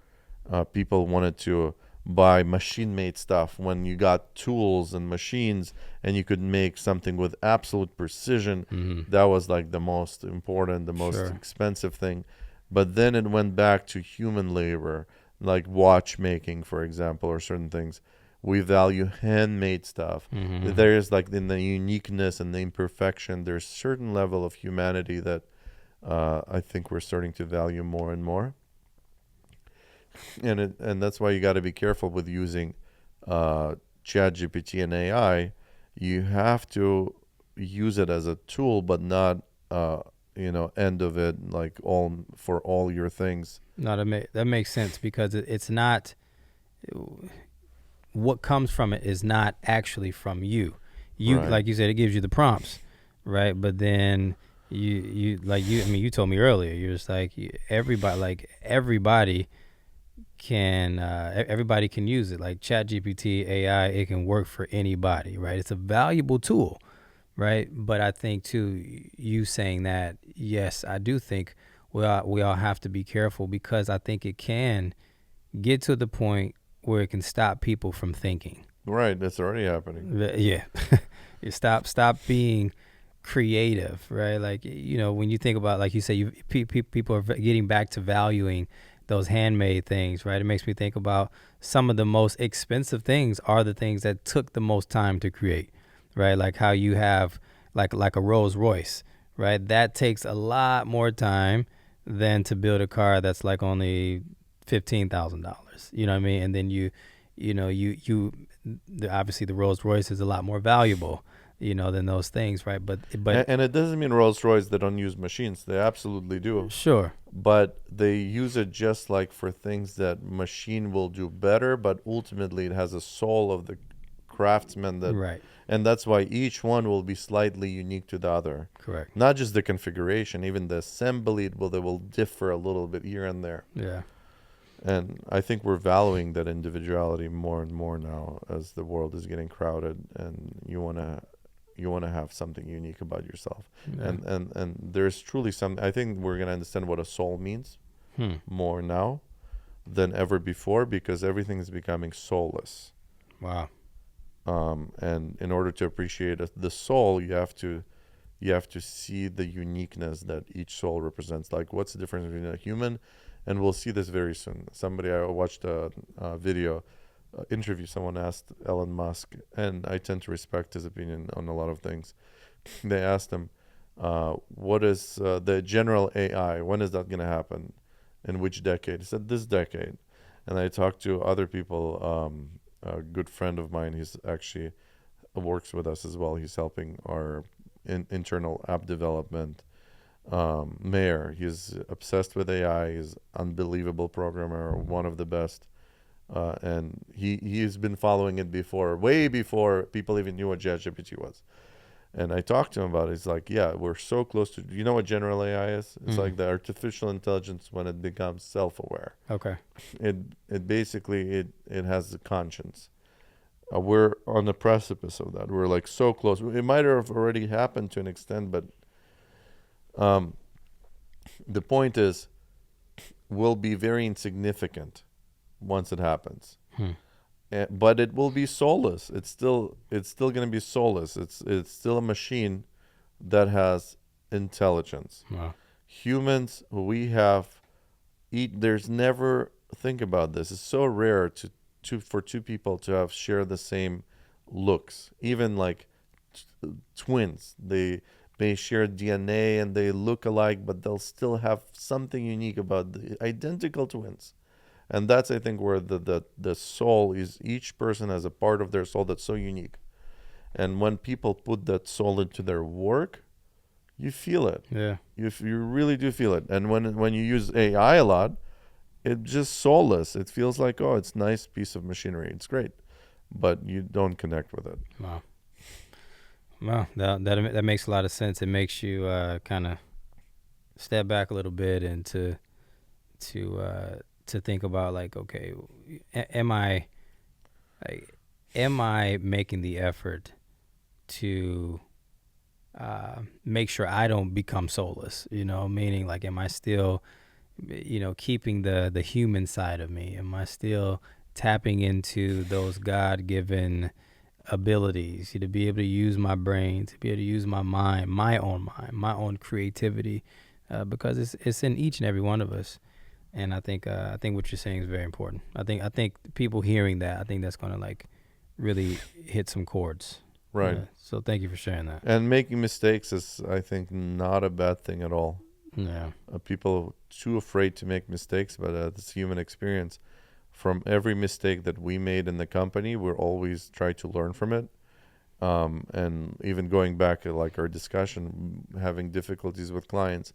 people wanted to buy machine-made stuff when you got tools and machines and you could make something with absolute precision. Mhm. That was like the most important, the most Sure. expensive thing. But then it went back to human labor, like watchmaking, for example, or certain things. We value handmade stuff. Mhm. There's like in the uniqueness and the imperfection, there's certain level of humanity that I think we're starting to value more and more. And that's why you got to be careful with using ChatGPT and AI. You have to use it as a tool, but not end of it like all for all your things. No, that makes sense because it's not what comes from it is not actually from you. You Right. like you said, it gives you the prompts, right? But then I mean, you told me earlier, you're just like everybody can everybody can use it. Like ChatGPT, AI, it can work for anybody, right? It's a valuable tool, right? But I think too, you saying that, yes, I do think we all have to be careful because I think it can get to the point where it can stop people from thinking. Right. That's already happening. Yeah, you stop being creative, right? Like when you think about, like you say, people are getting back to valuing those handmade things, right? It makes me think about some of the most expensive things are the things that took the most time to create, right? Like how you have like a Rolls Royce, right? That takes a lot more time than to build a car that's like only $15,000. You know what I mean? And then obviously the Rolls Royce is a lot more valuable, than those things, right? But And it doesn't mean Rolls Royce they don't use machines. They absolutely do. sure, But they use it just like for things that machine will do better, but ultimately it has a soul of the craftsman that, right, and that's why each one will be slightly unique to the other. correct, Not just the configuration, even the assembly they will differ a little bit here and there. yeah, And I think we're valuing that individuality more and more now as the world is getting crowded and you want to have something unique about yourself. yeah. And there's truly some I think we're going to understand what a soul means Hmm. more now than ever before because everything is becoming soulless. Wow. And in order to appreciate the soul, you have to see the uniqueness that each soul represents. Like, what's the difference between a human? And we'll see this very soon. I watched a video interview. Someone asked Elon Musk, and I tend to respect his opinion on a lot of things. They asked him, "What is the general AI? When is that going to happen? In which decade?" He said, "This decade." And I talked to other people. A good friend of mine, he's actually works with us as well. He's helping our internal app development. Mayor, he's obsessed with AI. He's unbelievable programmer, one of the best. And he's been following it before, way before people even knew what ChatGPT was. And I talked to him about it. He's like, yeah, we're so close to, you know what general AI is? It's like the artificial intelligence when it becomes self-aware. Okay. It basically, it has a conscience. We're on the precipice of that. We're like so close. It might have already happened to an extent, but the point is, will be very insignificant once it happens. But it will be soulless. It's still going to be soulless. It's still a machine that has intelligence. Wow. Humans, we have there's never, think about this. It's so rare for two people to have share the same looks. Even like twins, they may share DNA and they look alike, but they'll still have something unique about the identical twins. And that's, I think, where the soul is. Each person has a part of their soul that's so unique. And when people put that soul into their work, you feel it. Yeah. You really do feel it. And when you use AI a lot, it's just soulless. It feels like, oh, it's a nice piece of machinery. It's great. But you don't connect with it. Wow. Well, that makes a lot of sense. It makes you kind of step back a little bit and to think about, like, okay, am I making the effort to make sure I don't become soulless? Meaning, like, am I still, keeping the human side of me? Am I still tapping into those God-given abilities, to be able to use my brain, to be able to use my mind, my own creativity, because it's in each and every one of us. And I think what you're saying is very important. I think people hearing that, I think that's going to, like, really hit some chords. Right. So thank you for sharing that. And making mistakes is, I think, not a bad thing at all. Yeah. People too afraid to make mistakes, but it's human experience. From every mistake that we made in the company, we're always try to learn from it. And even going back to, like, our discussion, having difficulties with clients,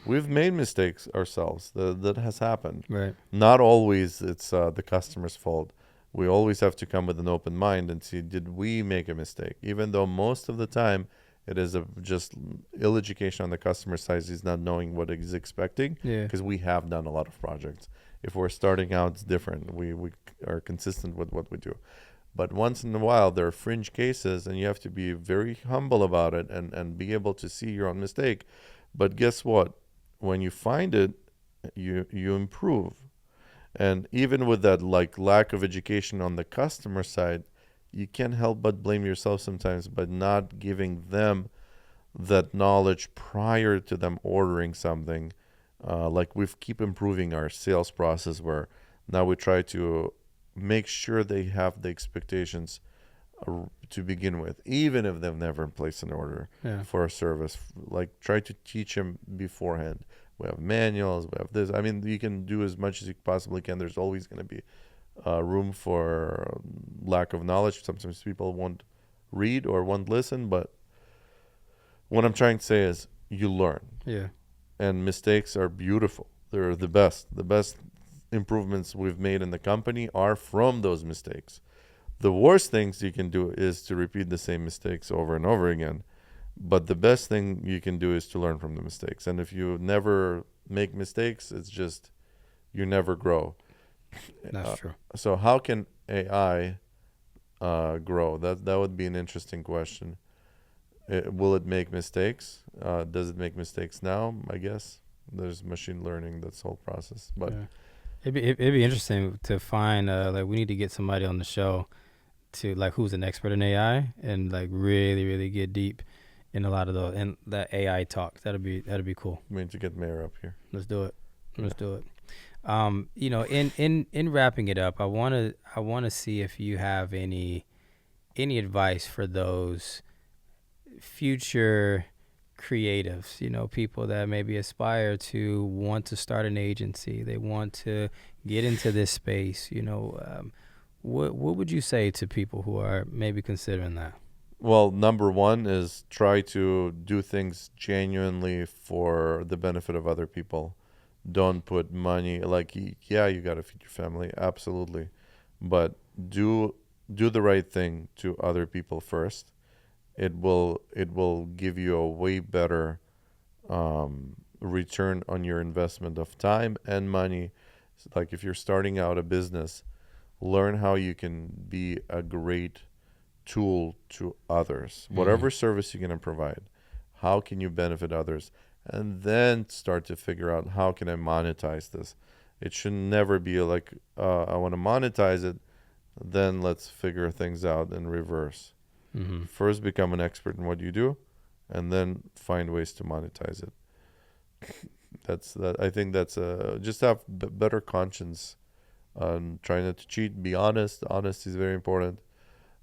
we've made mistakes ourselves. That has happened. Right. Not always it's the customer's fault. We always have to come with an open mind and see, did we make a mistake? Even though most of the time it is just ill education on the customer side. He's not knowing what he's expecting. Yeah. Because we have done a lot of projects. If we're starting out, it's different. We are consistent with what we do. But once in a while, there are fringe cases, and you have to be very humble about it and be able to see your own mistake. But guess what? When you find it, you improve. And even with that, like, lack of education on the customer side, you can't help but blame yourself sometimes by not giving them that knowledge prior to them ordering something. Like, we keep improving our sales process, where now we try to make sure they have the expectations to begin with, even if they've never placed an order for a service. Like, try to teach them beforehand. We have manuals, we have this. I mean, you can do as much as you possibly can. There's always going to be room for lack of knowledge. Sometimes people won't read or won't listen, but what I'm trying to say is you learn. Yeah. And mistakes are beautiful. They're the best. The best improvements we've made in the company are from those mistakes. The worst things you can do is to repeat the same mistakes over and over again. But the best thing you can do is to learn from the mistakes. And if you never make mistakes, it's just you never grow. That's true. So how can AI grow? That would be an interesting question. Will it make mistakes? Does it make mistakes now? I guess there's machine learning. That's the whole process. But it'd be interesting to find, like, we need to get somebody on the show to, like, who's an expert in AI and, like, really, really get deep in a lot of that AI talk. That'd be cool. we need to get Mayor up here. Let's do it. Let's do it. In wrapping it up, I wanna see if you have any advice for those future creatives, people that maybe aspire to want to start an agency. They want to get into this space. What would you say to people who are maybe considering that? Well, number one is try to do things genuinely for the benefit of other people. Don't put money like yeah, you got to feed your family, absolutely, but do do the right thing to other people first. It will give you a way better return on your investment of time and money. Like if you're starting out a business, learn how you can be a great tool to others. Mm-hmm. Whatever service you're going to provide, how can you benefit others? And then start to figure out how can I monetize this. It should never be like, I want to monetize it, then let's figure things out in reverse. Mm-hmm. First, become an expert in what you do, and then find ways to monetize it. That's that. I think that's just have better conscience. Try not to cheat. Be honest. Honesty is very important.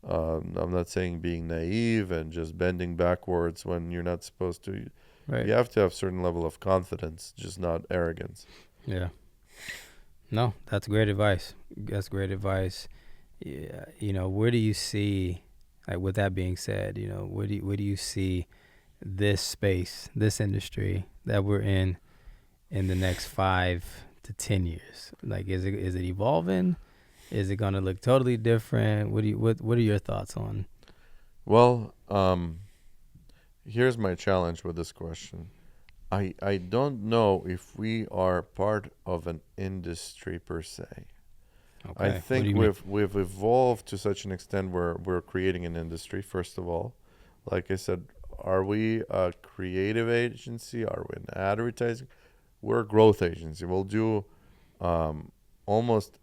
I'm not saying being naive and just bending backwards when you're not supposed to. Right. You have to have certain level of confidence, just not arrogance. Yeah. No, that's great advice. That's great advice. Yeah. Where do you see, like, with that being said, where do you see this space, this industry that we're in the next 5 to 10 years? Like, is it evolving? Is it gonna look totally different? What are your thoughts on? Well, here's my challenge with this question. I don't know if we are part of an industry per se. I Okay. What do think you mean? we've evolved to such an extent where we're creating an industry, first of all. Like I said, are we a creative agency? Are we an advertising? We're a growth agency. We'll do almost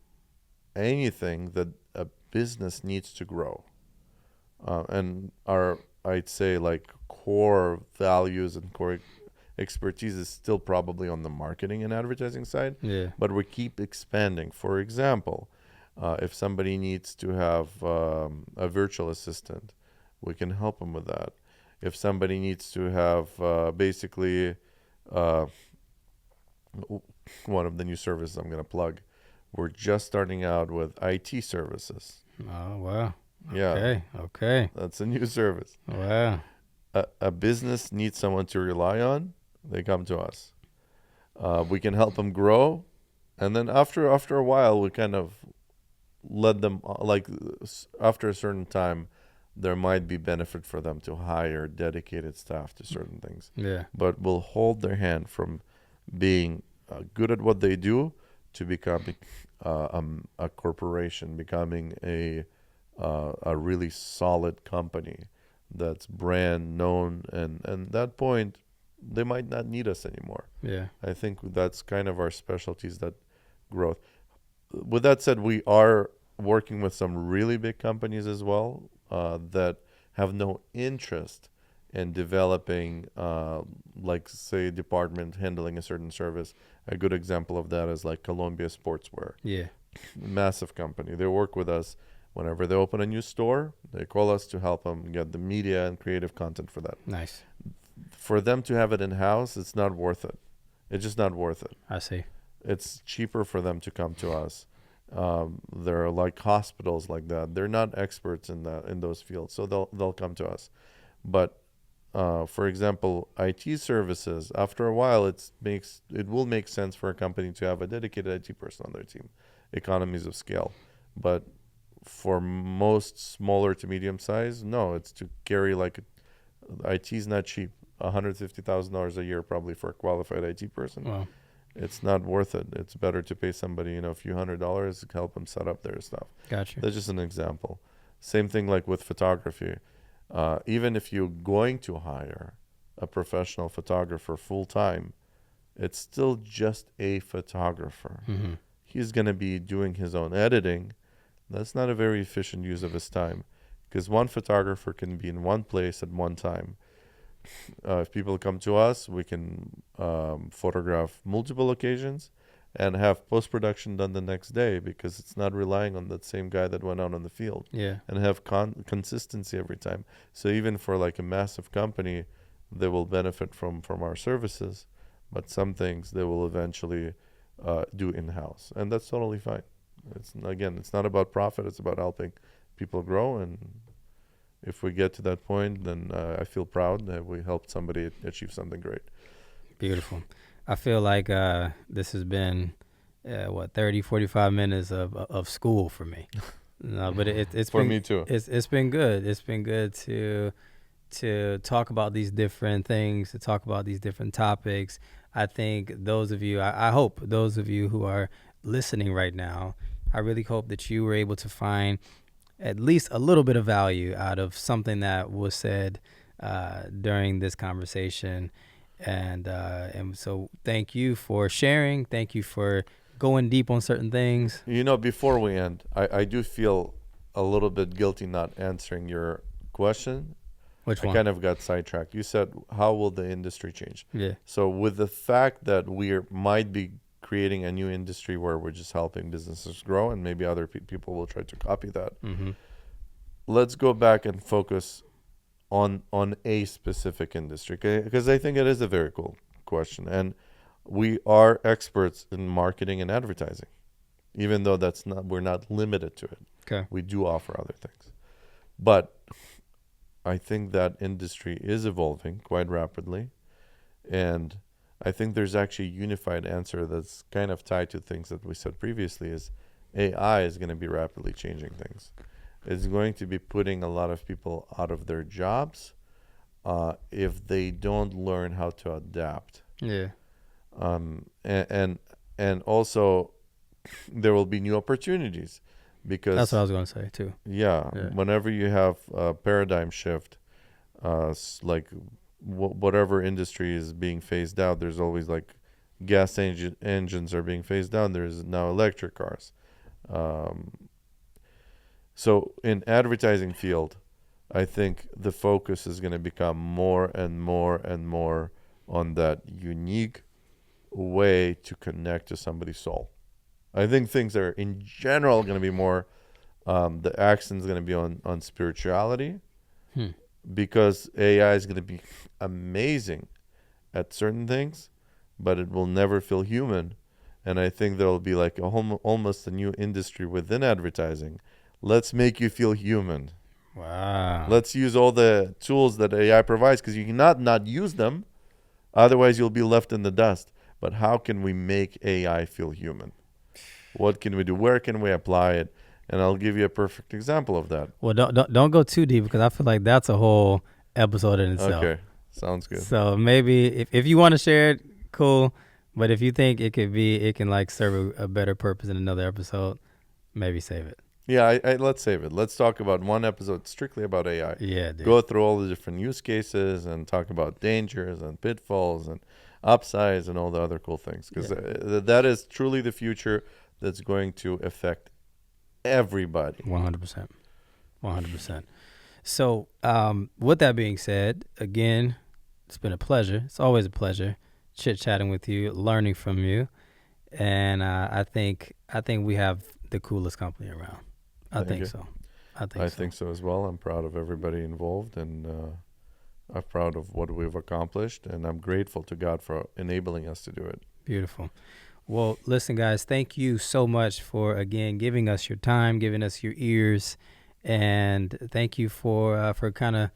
anything that a business needs to grow. And our, I'd say, like core values and core expertise is still probably on the marketing and advertising side, Yeah. but we keep expanding. For example, if somebody needs to have a virtual assistant, we can help them with that. If somebody needs to have basically uh, one of the new services I'm going to plug, we're just starting out with IT services. Oh wow. Yeah, Okay. Okay. that's a new service. Wow. A business needs someone to rely on, they come to us. We can help them grow, and then after a while, we kind of let them after a certain time, there might be benefit for them to hire dedicated staff to certain things, Yeah. but we'll hold their hand from being good at what they do to becoming a corporation, becoming a really solid company that's brand known, and that point they might not need us anymore. Yeah. I think that's kind of our specialties, that growth. With that said, we are working with some really big companies as well that have no interest in developing, like, say, department handling a certain service. A good example of that is like Columbia Sportswear, Yeah. massive company. They work with us whenever they open a new store. They call us to help them get the media and creative content for that. Nice. For them to have it in house, it's not worth it. It's just not worth it. I see. It's cheaper for them to come to us. They're like hospitals like that. They're not experts in those fields, so they'll come to us. But for example, IT services, after a while, it will make sense for a company to have a dedicated IT person on their team. Economies of scale. But for most smaller to medium size, no, it's to carry like IT is not cheap. $150,000 a year probably for a qualified IT person. Well, It's not worth it. It's better to pay somebody, a few $100 to help them set up their stuff. gotcha. That's just an example. Same thing like with photography. Even if you're going to hire a professional photographer full time, it's still just a photographer. Mm-hmm. He's going to be doing his own editing. That's not a very efficient use of his time, because one photographer can be in one place at one time. If people come to us, we can photograph multiple occasions and have post production done the next day, because it's not relying on that same guy that went out on the field, Yeah. and have consistency every time. So even for like a massive company, they will benefit from our services, but some things they will eventually do in house, and that's totally fine. It's not about profit; it's about helping people grow, and If we get to that point, then I feel proud that we helped somebody achieve something great. Beautiful. I feel like this has been 30, 45 minutes of school for me. No, but it's For been me too. it's been good. It's been good to talk about these different things, to talk about these different topics. I think those of you, I hope those of you who are listening right now, I really hope that you were able to find at least a little bit of value out of something that was said during this conversation. And so thank you for sharing. Thank you for going deep on certain things. Before we end, I do feel a little bit guilty not answering your question. Which I one? kind of got sidetracked. You said, how will the industry change? Yeah. So with the fact that might be creating a new industry where we're just helping businesses grow, and maybe other people will try to copy that. Mm-hmm. Let's go back and focus on a specific industry, because I think it is a very cool question, and we are experts in marketing and advertising, even though we're not limited to it. Okay. We do offer other things, but I think that industry is evolving quite rapidly, and I think there's actually a unified answer that's kind of tied to things that we said previously, is AI is going to be rapidly changing things. It's going to be putting a lot of people out of their jobs if they don't learn how to adapt. Yeah. And also there will be new opportunities, because That's what I was going to say too. yeah, whenever you have a paradigm shift, whatever industry is being phased out, there's always like engines are being phased out. There's now electric cars. So in advertising field, I think the focus is going to become more and more and more on that unique way to connect to somebody's soul. I think things are in general going to be more, the accent is going to be on spirituality, because AI is going to be amazing at certain things, but it will never feel human. And I think there will be like almost a new industry within advertising. Let's make you feel human. Wow. Let's use all the tools that AI provides, because you cannot not use them. Otherwise, you'll be left in the dust. But how can we make AI feel human? What can we do? Where can we apply it? And I'll give you a perfect example of that. Well, don't go too deep, because I feel like that's a whole episode in itself. Okay, sounds good. So maybe if you want to share it, cool. But if you think it can like serve a better purpose in another episode, maybe save it. Yeah, let's save it. Let's talk about one episode strictly about AI. Yeah, dude. Go through all the different use cases and talk about dangers and pitfalls and upsides and all the other cool things, because that is truly the future that's going to affect everybody. 100%. 100%. So with that being said, again, it's been a pleasure. It's always a pleasure chit-chatting with you, learning from you. And I think we have the coolest company around. I think so. I think so as well. I'm proud of everybody involved, and I'm proud of what we've accomplished, and I'm grateful to God for enabling us to do it. Beautiful. Well, listen, guys, thank you so much for, again, giving us your time, giving us your ears, and thank you for kind of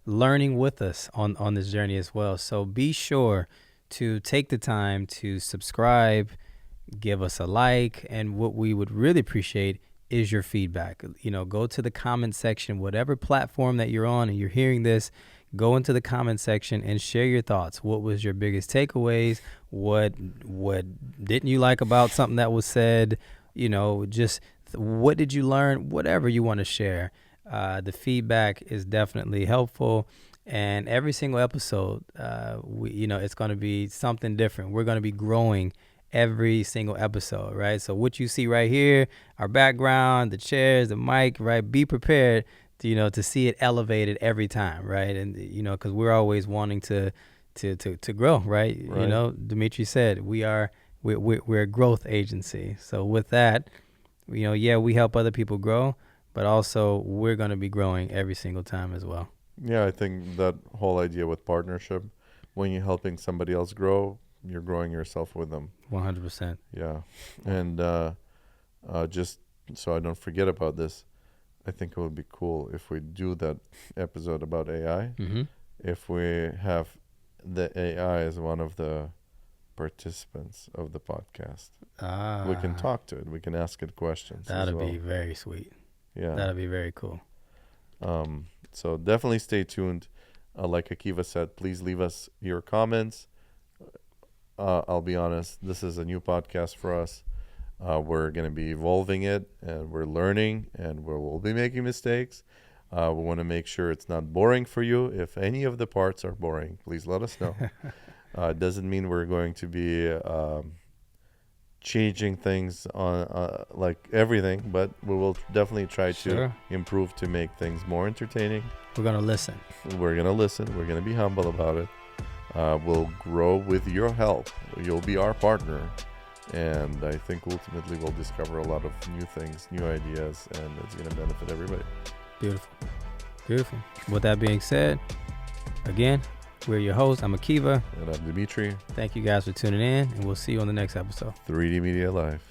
learning with us on this journey as well. So be sure to take the time to subscribe, give us a like, and what we would really appreciate is your feedback. Go to the comment section, whatever platform that you're on and you're hearing this, go into the comment section and share your thoughts. What was your biggest takeaways? What didn't you like about something that was said? Just what did you learn? Whatever you want to share. The feedback is definitely helpful. And every single episode, it's going to be something different. We're going to be growing every single episode, right? So what you see right here, our background, the chairs, the mic, right? Be prepared to see it elevated every time, right? And because we're always wanting to grow, right? Dmitry said we're a growth agency. So with that, we help other people grow, but also we're going to be growing every single time as well. Yeah, I think that whole idea with partnership, when you're helping somebody else grow, you're growing yourself with them. 100%. Yeah. And just so I don't forget about this, I think it would be cool if we do that episode about AI. Mm-hmm. If we have the AI as one of the participants of the podcast, we can talk to it. We can ask it questions. That'd as well. be very sweet. Yeah. That'd be very cool. So definitely stay tuned. Like Akiva said, please leave us your comments. I'll be honest, this is a new podcast for us. We're going to be evolving it, and we're learning, and we'll be making mistakes. We want to make sure it's not boring for you. If any of the parts are boring, please let us know. It doesn't mean we're going to be changing things on like everything, but we will definitely try to improve to make things more entertaining. We're going to listen. We're going to listen. We're going to be humble about it. We'll grow with your help. You'll be our partner. And I think ultimately we'll discover a lot of new things, new ideas, and it's going to benefit everybody. Beautiful. Beautiful. With that being said, again, we're your hosts. I'm Akiva. And I'm Dmitry. Thank you guys for tuning in, and we'll see you on the next episode. 3D Media Live.